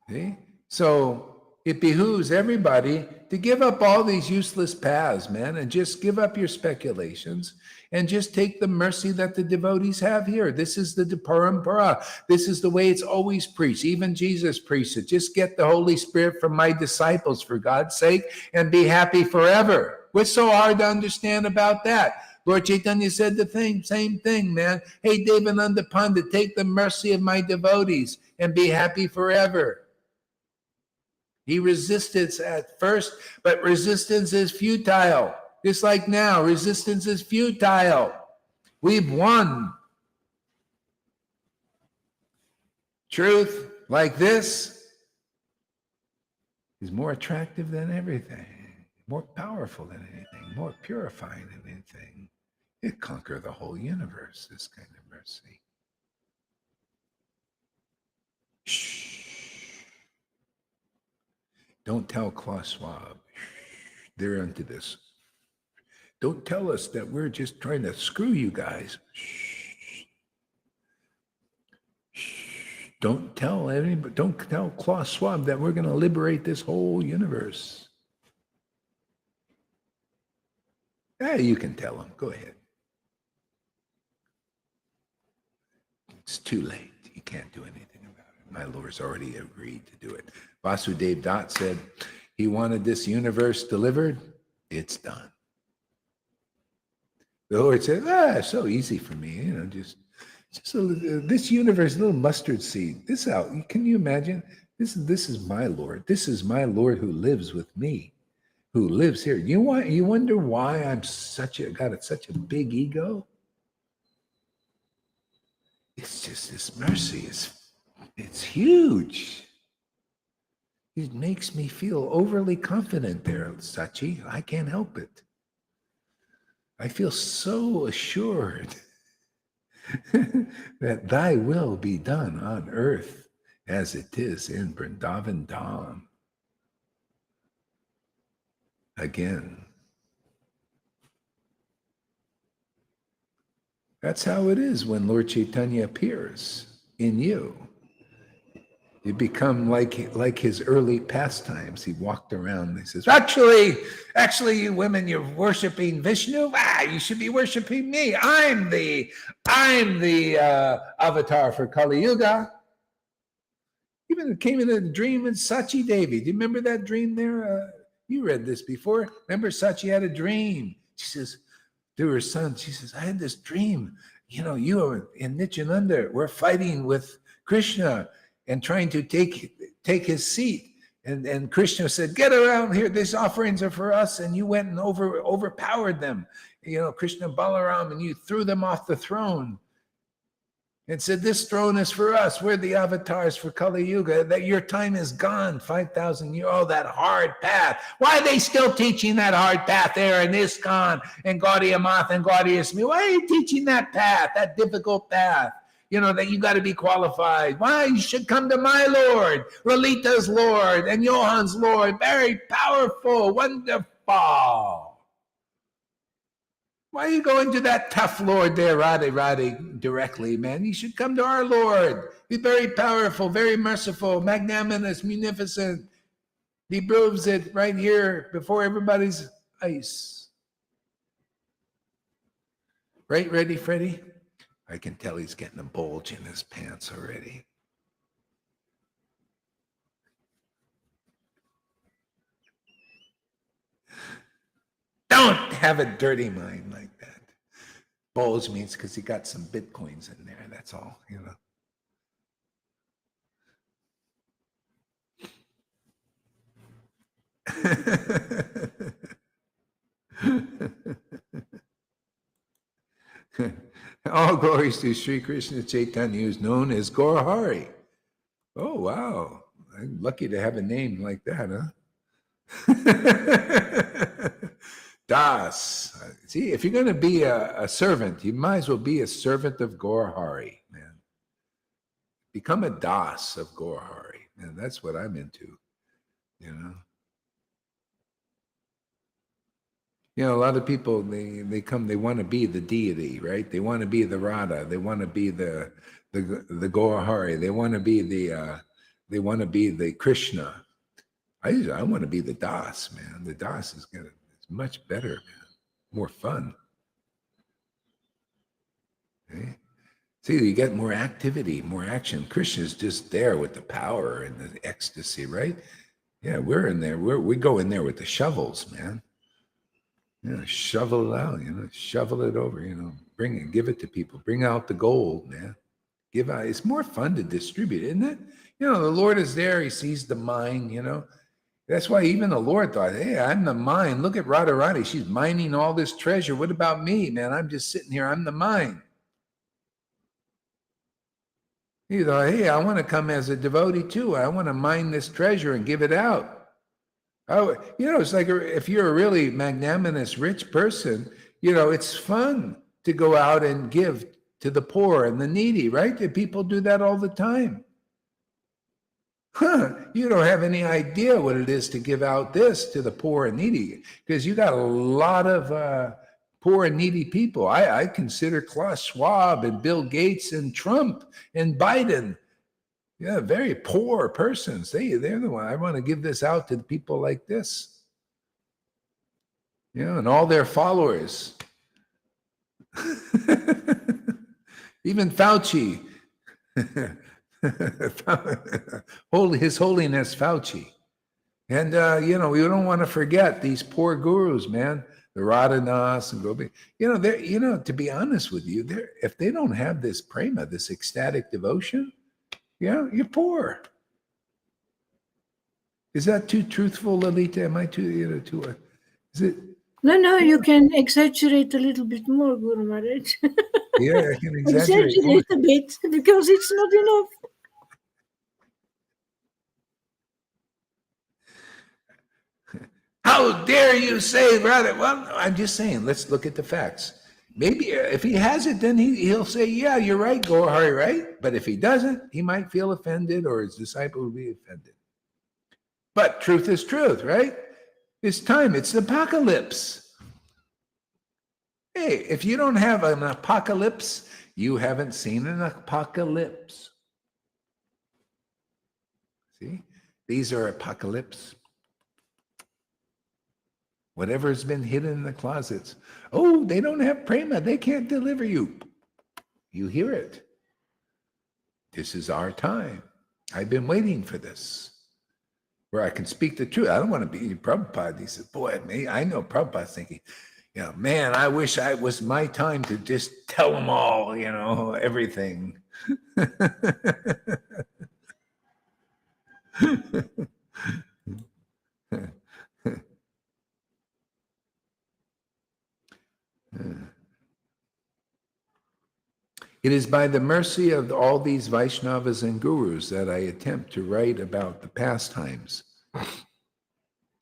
See? So it behooves everybody to give up all these useless paths, man, and just give up your speculations and just take the mercy that the devotees have here. This is the parampara. This is the way it's always preached. Even Jesus preached it. Just get the Holy Spirit from my disciples, for God's sake, and be happy forever. What's so hard to understand about that? Lord Caitanya said the same thing, man. Hey, Devananda Pandit, take the mercy of my devotees and be happy forever. He resisted at first, but resistance is futile. Just like now, resistance is futile. We've won. Truth like this is more attractive than everything, more powerful than anything, more purifying than anything. It conquers the whole universe, this kind of mercy. Shh. Don't tell Klaus Schwab. They're into this. Don't tell us that we're just trying to screw you guys. Shh. Shh. Don't tell anybody. Don't tell Klaus Schwab that we're going to liberate this whole universe. Yeah, you can tell him. Go ahead. It's too late. You can't do anything about it. My Lord's already agreed to do it. Vasudev Dutt said he wanted this universe delivered. It's done. The Lord said, so easy for me, you know, just this universe, a little mustard seed. This out. Can you imagine? This is my Lord. This is my Lord who lives with me, who lives here. You wonder why I'm got such a big ego? It's just this mercy. It's huge. It makes me feel overly confident there, Sachi. I can't help it. I feel so assured that thy will be done on earth as it is in Vrindavan Dham. Again. That's how it is when Lord Caitanya appears in you. You become like his early pastimes. He walked around and he says, actually, you women, you're worshiping Vishnu. You should be worshiping me. I'm the avatar for Kali Yuga. Even it came in a dream in Sachi Devi. Do you remember that dream there? You read this before. Remember Sachi had a dream. She says to her son, she says, I had this dream. You know, you and Nityananda, we're fighting with Krishna and trying to take his seat. And Krishna said, get around here. These offerings are for us. And you went and overpowered them. You know, Krishna Balaram, and you threw them off the throne and said, this throne is for us. We're the avatars for Kali Yuga. That your time is gone, 5,000 years. Oh, that hard path. Why are they still teaching that hard path there in ISKCON and Gaudiya Math and Gaudiya Smith? Why are you teaching that path, that difficult path? You know, that you got to be qualified. Why? You should come to my Lord, Lalita's Lord, and Johan's Lord. Very powerful, wonderful. Why are you going to that tough Lord there, Radhe, directly, man? You should come to our Lord. He's very powerful, very merciful, magnanimous, munificent. He proves it right here before everybody's eyes. Right, ready, Freddie? I can tell he's getting a bulge in his pants already. Don't have a dirty mind like that. Bulge means because he got some Bitcoins in there. That's all, you know. All glories to Sri Krishna Chaitanya, who is known as Gaurahari. Oh, wow. I'm lucky to have a name like that, huh? Das. See, if you're going to be a servant, you might as well be a servant of Gaurahari, man. Become a Das of Gaurahari. Man, that's what I'm into, you know. You know, a lot of people, they come, they want to be the deity, right? They want to be the Radha. They want to be the Gaurahari. They want to be the Krishna. I want to be the Das, man. The Das is good. It's much better, man. More fun. Okay? See, you get more activity, more action. Krishna's just there with the power and the ecstasy, right? Yeah, we're in there. We go in there with the shovels, man. You know, shovel it out, you know, shovel it over, you know, bring it, give it to people, bring out the gold, man. Give out. It's more fun to distribute, isn't it? You know, the Lord is there. He sees the mine, you know. That's why even the Lord thought, hey, I'm the mine. Look at Radharani. She's mining all this treasure. What about me, man? I'm just sitting here. I'm the mine. He thought, hey, I want to come as a devotee too. I want to mine this treasure and give it out. Oh, you know, it's like if you're a really magnanimous, rich person, you know, it's fun to go out and give to the poor and the needy, right? The people do that all the time. You don't have any idea what it is to give out this to the poor and needy, because you got a lot of poor and needy people. I consider Klaus Schwab and Bill Gates and Trump and Biden, yeah, very poor persons. They're the one. I want to give this out to the people like this. You know, and all their followers. Even Fauci. His Holiness Fauci. And, you know, we don't want to forget these poor gurus, man. The Radhanas and Gopi. You know, to be honest with you, if they don't have this prema, this ecstatic devotion, yeah, you're poor. Is that too truthful, Lalita? Am I too, is it? No, you can exaggerate a little bit more, Guru Maharaj. Yeah, I can exaggerate a bit, because it's not enough. How dare you say, rather? Well, I'm just saying, let's look at the facts. Maybe if he has it, then he'll say, yeah, you're right, Gaurahari, right? But if he doesn't, he might feel offended, or his disciple will be offended. But truth is truth, right? It's time. It's the apocalypse. Hey, if you don't have an apocalypse, you haven't seen an apocalypse. See? These are apocalypse. Whatever has been hidden in the closets. Oh, they don't have prema. They can't deliver you. You hear it. This is our time. I've been waiting for this, where I can speak the truth. I don't want to be Prabhupada. He said, boy, I know Prabhupada's thinking, you know, man, I wish it was my time to just tell them all, you know, everything. It is by the mercy of all these Vaishnavas and Gurus that I attempt to write about the pastimes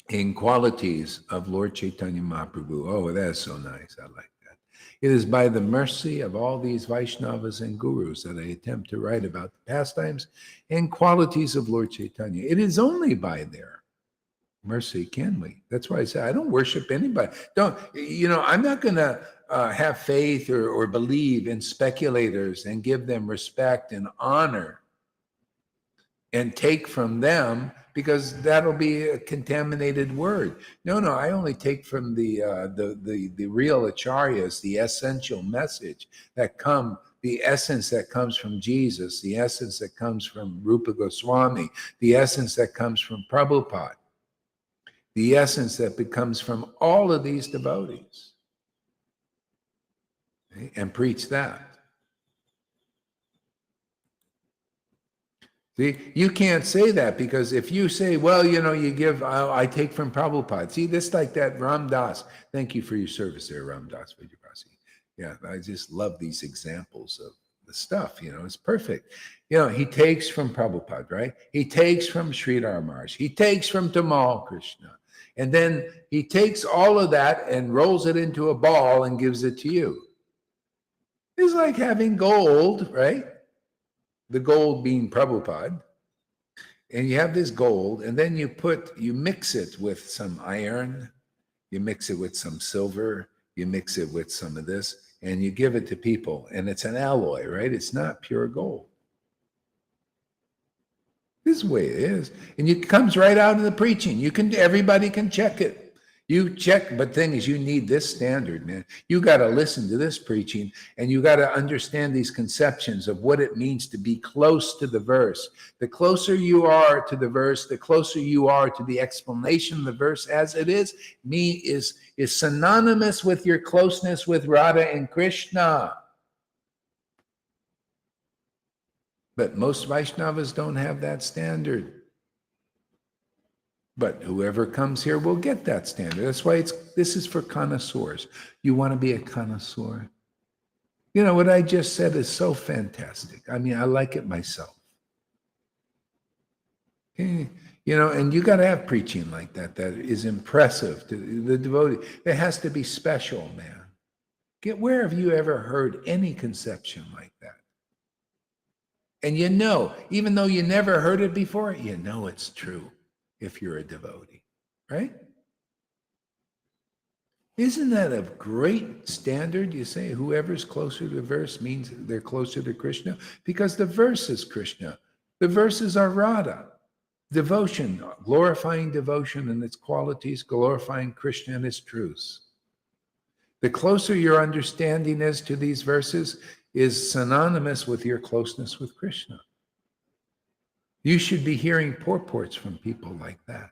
and qualities of Lord Caitanya Mahaprabhu. Oh, that's so nice. I like that. It is by the mercy of all these Vaishnavas and Gurus that I attempt to write about the pastimes and qualities of Lord Caitanya. It is only by their mercy can we. That's why I say I don't worship anybody. I'm not going to have faith or believe in speculators and give them respect and honor and take from them, because that'll be a contaminated word. No, I only take from the real acharyas, the essential message that come the essence that comes from Jesus, the essence that comes from Rupa Goswami, the essence that comes from Prabhupada, the essence that becomes from all of these devotees, okay, and preach that. See, you can't say that, because if you say, well, you give, I take from Prabhupada. See, this like that Ram Das. Thank you for your service there, Ram Das Vajrapasi. Yeah, I just love these examples of the stuff, it's perfect. He takes from Prabhupada, right? He takes from Sridhar Maharaj. He takes from Tamal Krishna. And then he takes all of that and rolls it into a ball and gives it to you. It's like having gold, right? The gold being Prabhupada, and you have this gold, and then you mix it with some iron, you mix it with some silver, you mix it with some of this, and you give it to people, and it's an alloy, right? It's not pure gold. This is the way it is, and it comes right out of the preaching. Everybody can check it. You check, but thing is, you need this standard, man. You got to listen to this preaching, and you got to understand these conceptions of what it means to be close to the verse. The closer you are to the verse, the closer you are to the explanation of the verse as it is, is synonymous with your closeness with Radha and Krishna. But most Vaishnavas don't have that standard. But whoever comes here will get that standard. That's why this is for connoisseurs. You want to be a connoisseur? What I just said is so fantastic. I mean, I like it myself. Okay. And you got to have preaching like that is impressive to the devotee. It has to be special, man. Where have you ever heard any conception like that? And even though you never heard it before, it's true. If you're a devotee, right? Isn't that a great standard? You say whoever's closer to the verse means they're closer to Krishna, because the verse is Krishna. The verses are Radha. Devotion, glorifying devotion and its qualities, glorifying Krishna and its truths. The closer your understanding is to these verses is synonymous with your closeness with Krishna. You should be hearing purports from people like that.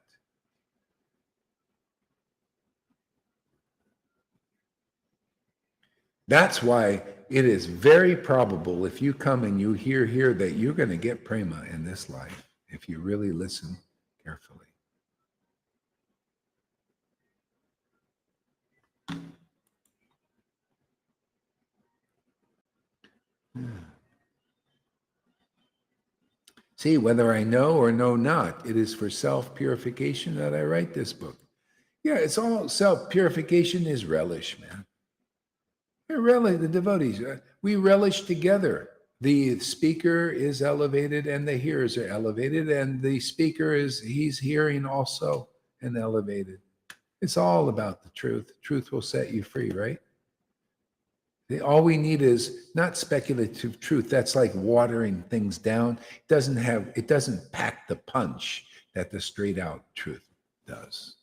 That's why it is very probable, if you come and you hear here, that you're going to get prema in this life, if you really listen carefully. Yeah. See, whether I know or know not, it is for self-purification that I write this book. Yeah, it's all self-purification is relish, man. Relish, the devotees, we relish together. The speaker is elevated and the hearers are elevated, and the speaker he's hearing also and elevated. It's all about the truth. Truth will set you free, right? All we need is not speculative truth. That's like watering things down. It doesn't pack the punch that the straight out truth does.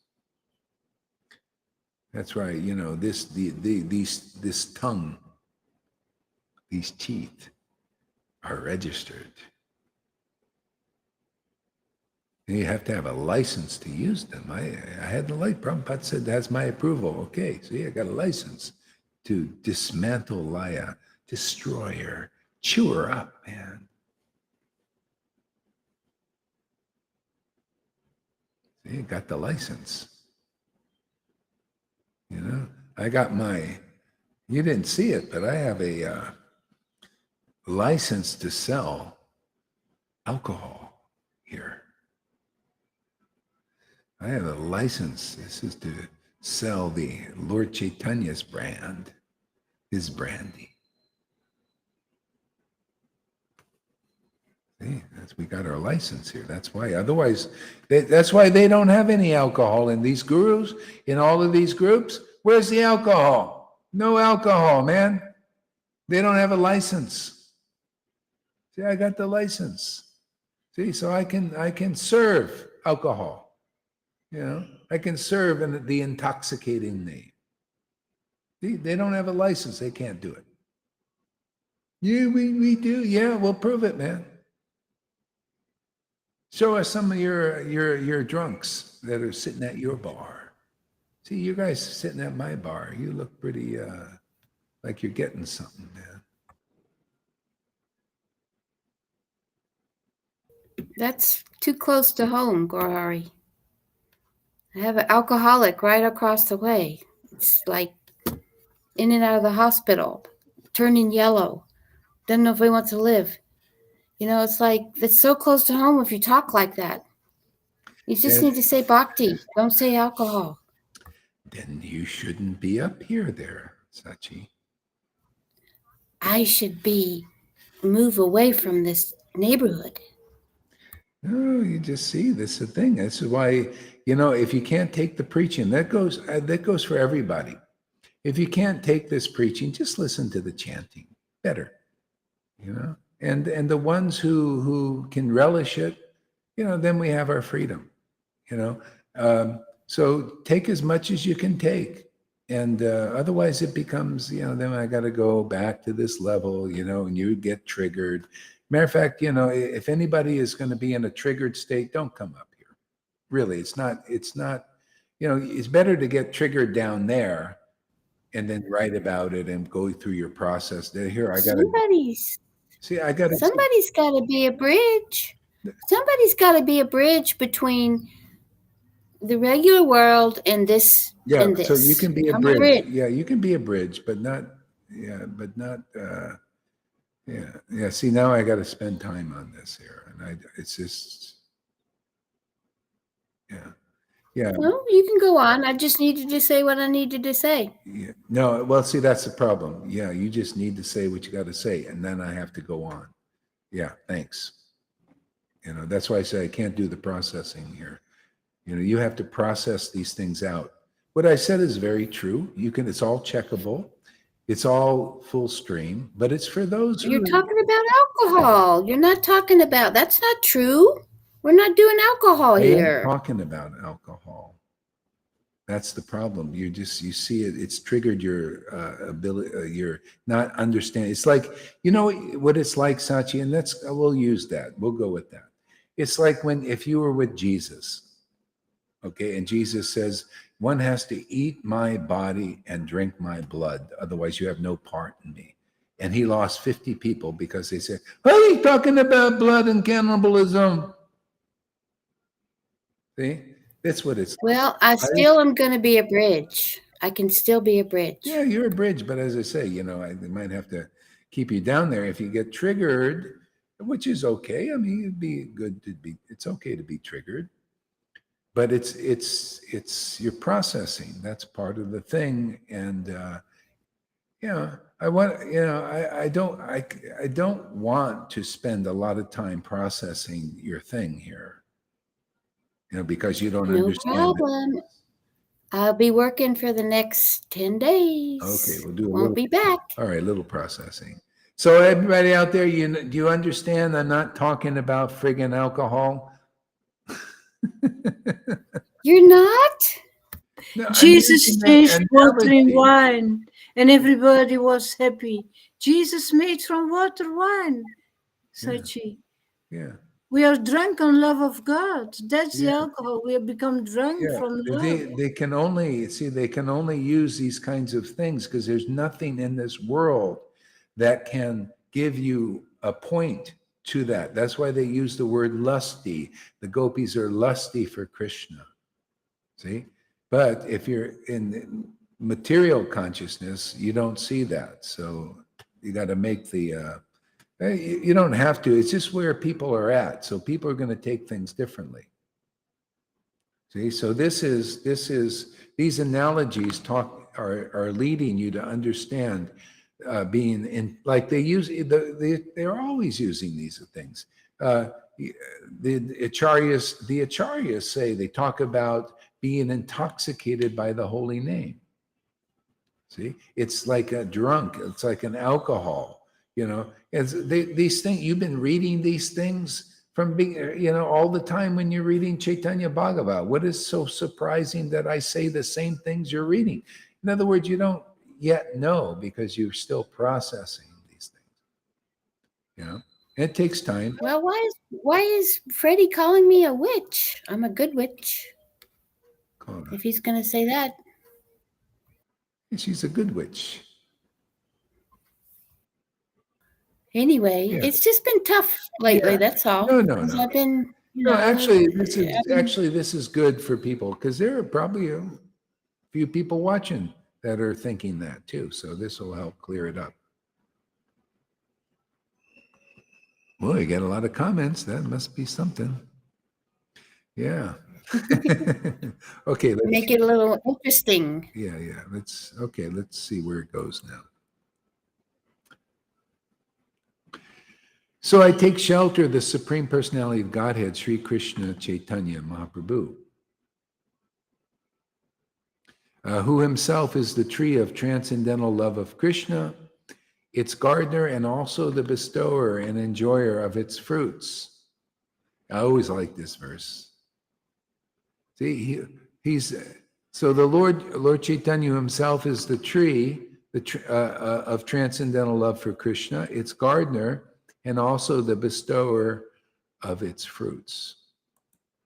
That's right. This tongue, these teeth are registered. And you have to have a license to use them. I had the light. Prabhupada said, that's my approval. Okay, so I got a license to dismantle Laya, destroy her, chew her up, man. See, got the license. I got you didn't see it, but I have a license to sell alcohol here. I have a license. This is to sell the Lord Caitanya's brand, his brandy. See, we got our license here. That's why. Otherwise, that's why they don't have any alcohol in these gurus, in all of these groups. Where's the alcohol? No alcohol, man. They don't have a license. See, I got the license. See, so I can serve alcohol. I can serve in the intoxicating name. See, they don't have a license. They can't do it. Yeah, we do. Yeah, we'll prove it, man. Show us some of your drunks that are sitting at your bar. See, you guys sitting at my bar. You look pretty like you're getting something, man. That's too close to home, Gorhari. I have an alcoholic right across the way. It's like in and out of the hospital, turning yellow. Doesn't know if he wants to live. It's like that's so close to home if you talk like that. You just need to say bhakti. Don't say alcohol. Then you shouldn't be up here there, Sachi. I should move away from this neighborhood. No, you just see, this is the thing. This is why, if you can't take the preaching, that goes for everybody. If you can't take this preaching, just listen to the chanting. Better, and the ones who can relish it, then we have our freedom. So take as much as you can take, and otherwise it becomes, then I got to go back to this level, and you get triggered. Matter of fact, if anybody is going to be in a triggered state, don't come up here. Really, it's not. It's better to get triggered down there, and then write about it and go through your process. Here, I got to see. Somebody's got to be a bridge. Somebody's got to be a bridge between the regular world and this. Yeah, and this. So you can be a bridge. Yeah, you can be a bridge, but not. Yeah, but not. Yeah. See, now I got to spend time on this here, and it's just. Yeah. Well, you can go on. I just needed to say what I needed to say. Yeah. No, well, see, that's the problem. Yeah, you just need to say what you got to say, and then I have to go on. Yeah, thanks. That's why I say I can't do the processing here. You have to process these things out. What I said is very true. It's all checkable. It's all full stream, but it's for those You're talking about alcohol. You're not talking about, that's not true. We're not doing alcohol here. I'm talking about alcohol. That's the problem. You see it. It's triggered your ability. You're not understanding. It's like, what it's like, Sachi, and we'll use that. We'll go with that. It's like if you were with Jesus, okay, and Jesus says, one has to eat my body and drink my blood. Otherwise, you have no part in me. And he lost 50 people because they said, "What are you talking about blood and cannibalism?" See, that's what it's. Well, I still am going to be a bridge. I can still be a bridge. Yeah, you're a bridge, but as I say, I might have to keep you down there if you get triggered, which is okay. I mean, it'd be good to be. It's okay to be triggered, but it's your processing. That's part of the thing, and I want. I don't want to spend a lot of time processing your thing here. Because you don't understand. No problem. I'll be working for the next 10 days. Okay, we'll do. Won't be back. All right, little processing. So everybody out there, do you understand? I'm not talking about friggin' alcohol. You're not? No, Jesus changed water in wine, and everybody was happy. Jesus made from water wine, Sachi. Yeah. We are drunk on love of God. That's the alcohol. We have become drunk from love. They can only use these kinds of things because there's nothing in this world that can give you a point to that. That's why they use the word lusty. The gopis are lusty for Krishna. See? But if you're in material consciousness, you don't see that. So you got to make the you don't have to. It's just where people are at. So people are going to take things differently. See, so these analogies are leading you to understand being in, like they're always using these things. The acharyas say, they talk about being intoxicated by the holy name. See, it's like a drunk. It's like an alcohol. These things, you've been reading these things from being, all the time when you're reading Chaitanya Bhagavat. What is so surprising that I say the same things you're reading? In other words, you don't yet know because you're still processing these things. Yeah, it takes time. Well, why is Freddie calling me a witch? I'm a good witch. If he's gonna say that. She's a good witch. Anyway, Yeah. it's just been tough lately. Yeah. That's all. No, no, Because no. I've been, No, actually, this is good for people because there are probably a few people watching that are thinking that too. So this will help clear it up. Well, you get a lot of comments. That must be something. Yeah. Okay. make it a little interesting. Yeah. Let's see where it goes now. So I take shelter of the Supreme Personality of Godhead, Sri Krishna Chaitanya Mahaprabhu, who himself is the tree of transcendental love of Krishna, its gardener, and also the bestower and enjoyer of its fruits. I always like this verse. See, he's so the Lord Chaitanya himself is the tree of transcendental love for Krishna, its gardener, and also the bestower of its fruits.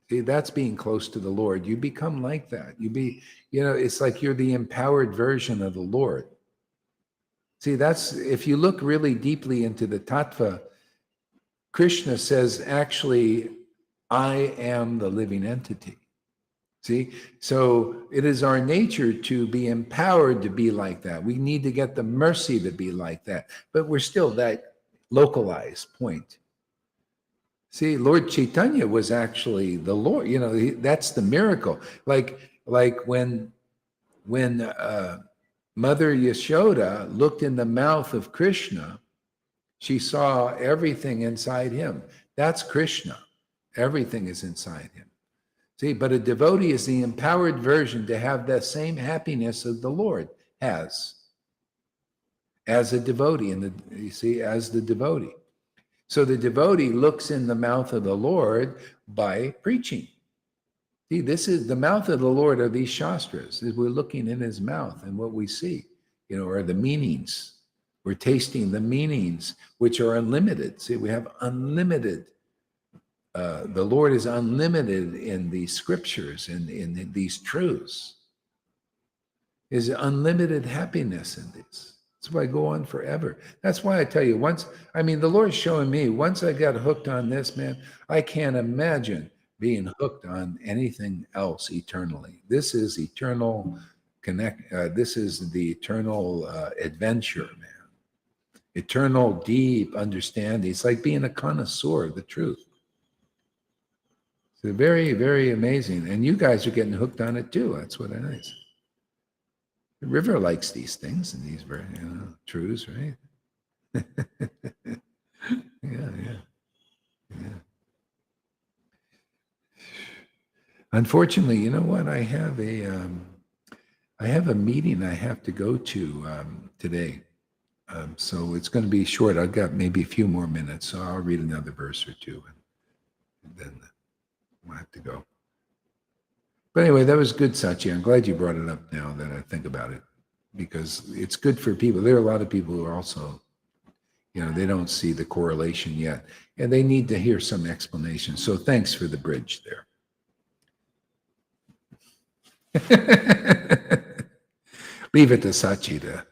See, that's being close to the Lord. You become like that. It's like you're the empowered version of the Lord. See, that's, if you look really deeply into the tattva, Krishna says, actually, I am the living entity. See, so it is our nature to be empowered to be like that. We need to get the mercy to be like that, but we're still that localized point. See, Lord Caitanya was actually the Lord. That's the miracle. Like when Mother Yashoda looked in the mouth of Krishna, she saw everything inside him. That's Krishna. Everything is inside him. See, but a devotee is the empowered version to have the same happiness that the Lord has as a devotee. As the devotee. So the devotee looks in the mouth of the Lord by preaching. See, this is the mouth of the Lord are these shastras. We're looking in his mouth, and what we see, are the meanings. We're tasting the meanings, which are unlimited. See, we have unlimited. The Lord is unlimited in these scriptures and in these truths. Is unlimited happiness in this. That's why I go on forever. That's why I tell you, the Lord's showing me, once I got hooked on this, man, I can't imagine being hooked on anything else eternally. This is eternal this is the eternal adventure, man. Eternal deep understanding. It's like being a connoisseur of the truth. It's very, very amazing. And you guys are getting hooked on it too. That's what it is. The river likes these things and these very truths, right? Yeah. Unfortunately, you know what? I have a meeting I have to go to today. So it's going to be short. I've got maybe a few more minutes, so I'll read another verse or two, and then I'll have to go. But anyway, that was good, Sachi. I'm glad you brought it up now that I think about it, because it's good for people. There are a lot of people who are also, they don't see the correlation yet, and they need to hear some explanation. So thanks for the bridge there. Leave it to Sachi to.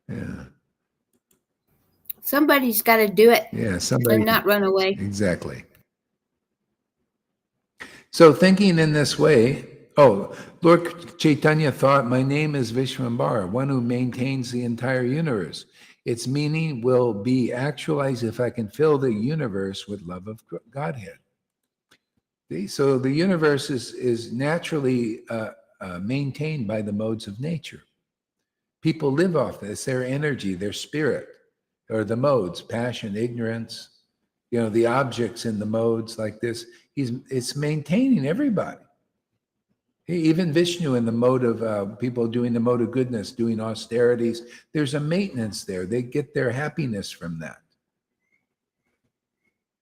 Yeah. Somebody's got to do it. Yeah, somebody. And not run away. Exactly. So thinking in this way, Lord Caitanya thought, my name is Vishvambara, one who maintains the entire universe. Its meaning will be actualized if I can fill the universe with love of Godhead. See? So the universe is naturally maintained by the modes of nature. People live off this, their energy, their spirit, or the modes, passion, ignorance, the objects in the modes like this. It's maintaining everybody. Even Vishnu in the mode of people doing the mode of goodness, doing austerities, there's a maintenance there. They get their happiness from that.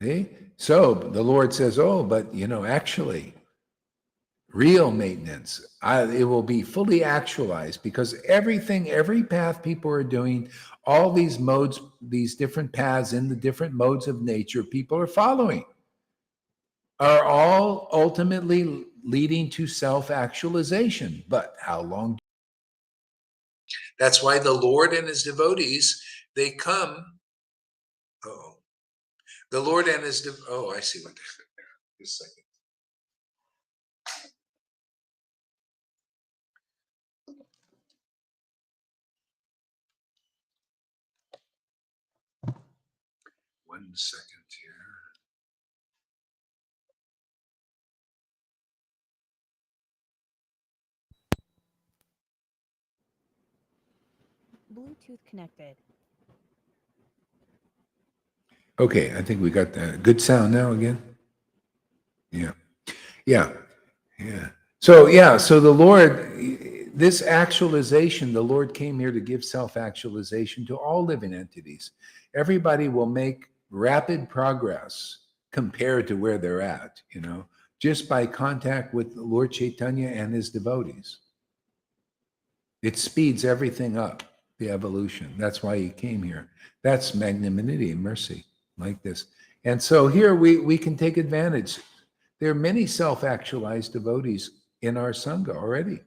See? So the Lord says, but actually, real maintenance. It will be fully actualized because everything, every path people are doing, all these modes, these different paths in the different modes of nature people are following, are all ultimately leading to self-actualization. But how long? That's why the Lord and his devotees, they come. Oh, the Lord and his, oh, I see what happened there. Just a second. One second here. Bluetooth connected. Okay, I think we got the good sound now again. Yeah. Yeah. Yeah. So the Lord, this actualization, the Lord came here to give self-actualization to all living entities. Everybody will make rapid progress compared to where they're at, just by contact with Lord Caitanya and his devotees. It speeds everything up, the evolution. That's why he came here. That's magnanimity and mercy like this. And so here we can take advantage. There are many self-actualized devotees in our Sangha already.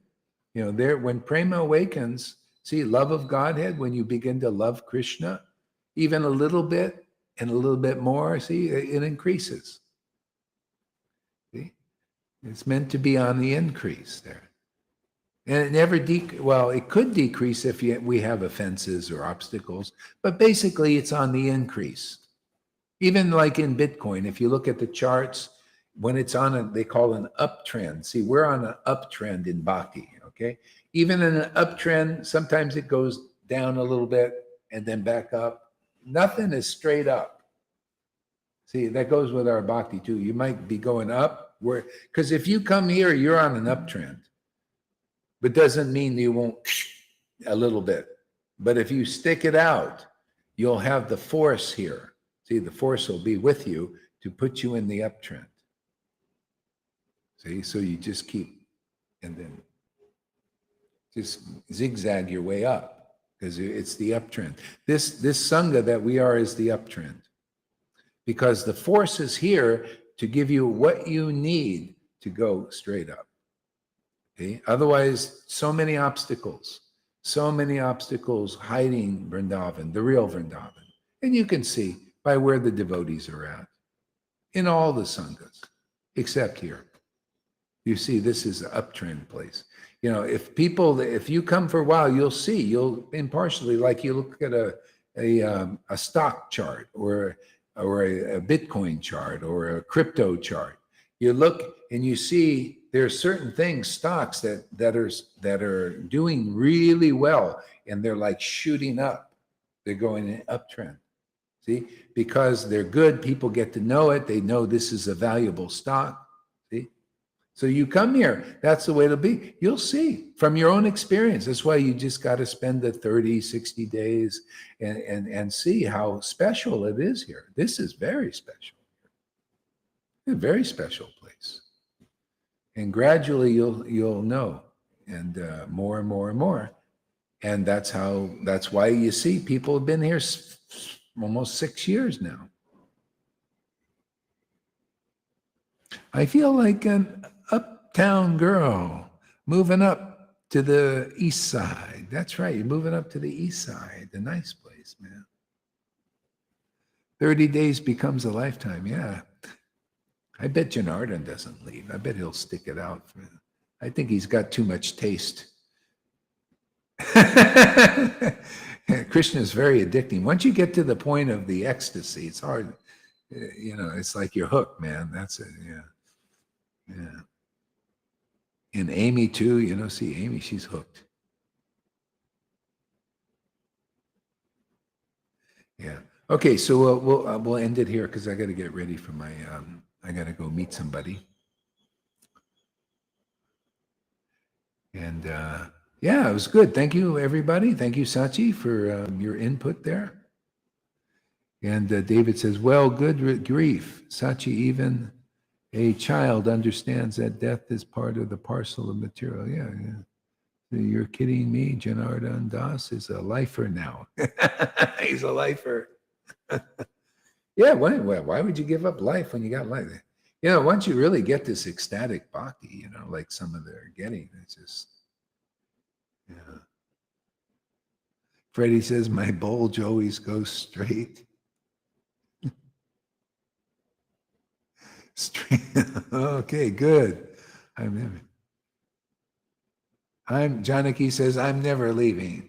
There when prema awakens, see, love of Godhead, when you begin to love Krishna, even a little bit and a little bit more, see, it increases. See? It's meant to be on the increase there. And it never well, it could decrease if we have offenses or obstacles, but basically it's on the increase. Even like in Bitcoin, if you look at the charts, when it's on they call an uptrend. See, we're on an uptrend in Bhakti, okay? Even in an uptrend, sometimes it goes down a little bit and then back up. Nothing is straight up. See, that goes with our Bhakti too. You might be going up, because if you come here, you're on an uptrend. But doesn't mean you won't a little bit. But if you stick it out, you'll have the force here. See, the force will be with you to put you in the uptrend. See, so you just keep, and then just zigzag your way up because it's the uptrend. This Sangha that we are is the uptrend because the force is here to give you what you need to go straight up. Okay? Otherwise, so many obstacles hiding Vrindavan, the real Vrindavan. And you can see by where the devotees are at in all the Sanghas, except here. You see, this is an uptrend place. If you come for a while, you'll impartially, like you look at a stock chart or a Bitcoin chart or a crypto chart. You look and you see there are certain things, stocks that are doing really well, and they're like shooting up. They're going in uptrend. See, because they're good, people get to know it. They know this is a valuable stock. See, so you come here. That's the way it'll be. You'll see from your own experience. That's why you just got to spend the 30, 60 days and see how special it is here. This is very special. A very special place. And gradually you'll know, and more and more and more. And that's why you see people have been here almost 6 years now. I feel like an uptown girl moving up to the east side. That's right, you're moving up to the east side, the nice place, man. 30 days becomes a lifetime, yeah. I bet Janardhan doesn't leave. I bet he'll stick it out. I think he's got too much taste. Krishna is very addicting. Once you get to the point of the ecstasy, it's hard. It's like you're hooked, man. That's it. Yeah. And Amy too. See Amy, she's hooked. Yeah. Okay, so we'll end it here because I got to get ready for my. I got to go meet somebody. And yeah, it was good. Thank you, everybody. Thank you, Sachi, for your input there. And David says, well, good grief. Sachi even A child understands that death is part of the parcel of material. Yeah, yeah. So you're kidding me? Janardhan Das is a lifer now. He's a lifer. Yeah, why would you give up life when you got life? You know, once you really get this ecstatic bhakti, you know, like some of them are getting, it's just, yeah. Freddie says, my bulge always goes straight. Straight. Okay, good. Janaki says, I'm never leaving.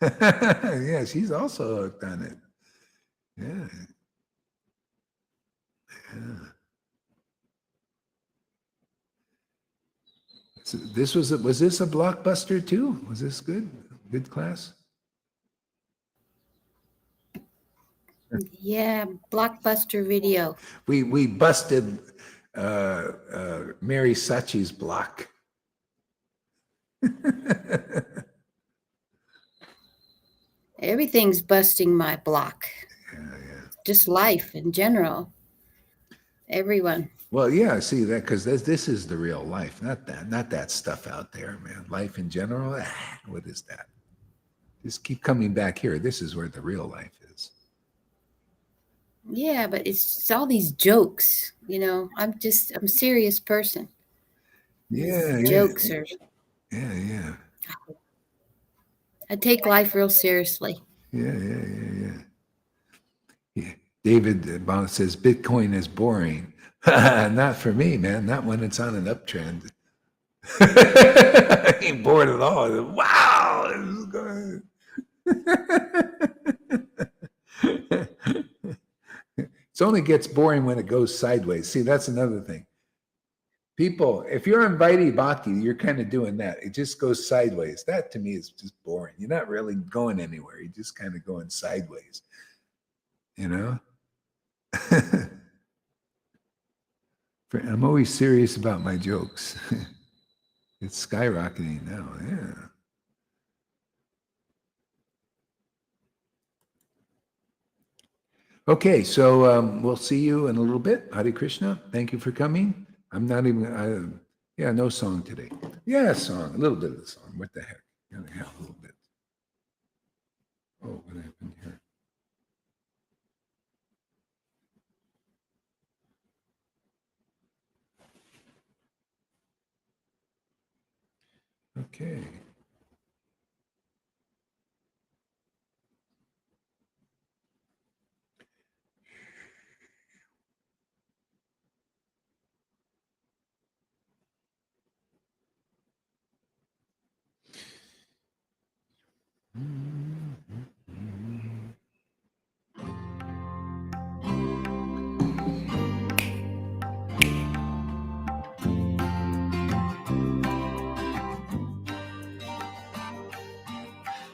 Yeah, she's also hooked on it. Yeah. Yeah. So was this a blockbuster too? Was this good? Good class? Yeah, blockbuster video. We busted Mary Sachi's block. Everything's busting my block. Yeah. Just life in general. Everyone. Well, yeah, see that because this is the real life, not that stuff out there, man. Life in general, what is that? Just keep coming back here. This is where the real life is. Yeah, but it's all these jokes, you know. I'm a serious person. Yeah, jokes are. Yeah. I take life real seriously. Yeah. David Bond says Bitcoin is boring. Not for me, man. Not when it's on an uptrend. I ain't bored at all. Wow, this is good. It only gets boring when it goes sideways. See, that's another thing. People, if you're on Vaidhi Bhakti, you're kind of doing that. It just goes sideways. That to me is just boring. You're not really going anywhere. You're just kind of going sideways. You know? I'm always serious about my jokes. It's skyrocketing now. Yeah. Okay, so we'll see you in a little bit. Hare Krishna. Thank you for coming. I'm not even, no song today. Yeah, song, a little bit of the song. What the heck? Gotta have a little bit. Oh, what happened here? Okay.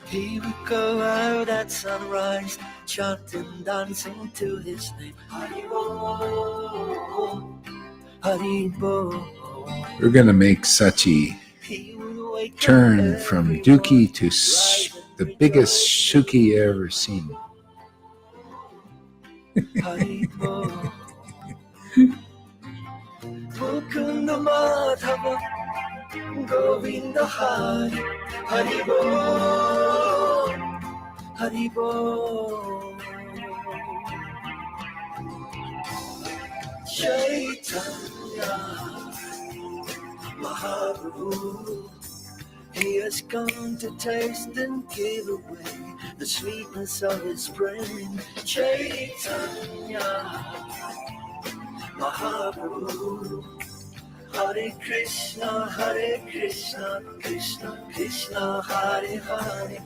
He would go out at sunrise, chanting, dancing to his name. Haribo, Haribo. We're going to make Sachi turn from Dukhi to the biggest Shuki ever seen. Haribo. Mukunda Madhava, Govinda Hari, Haribo, Haribo. Chaitanya Mahaprabhu, he has come to taste and give away the sweetness of his brain. Chaitanya Mahaprabhu, Hare Krishna, Krishna Krishna, Hare Hare.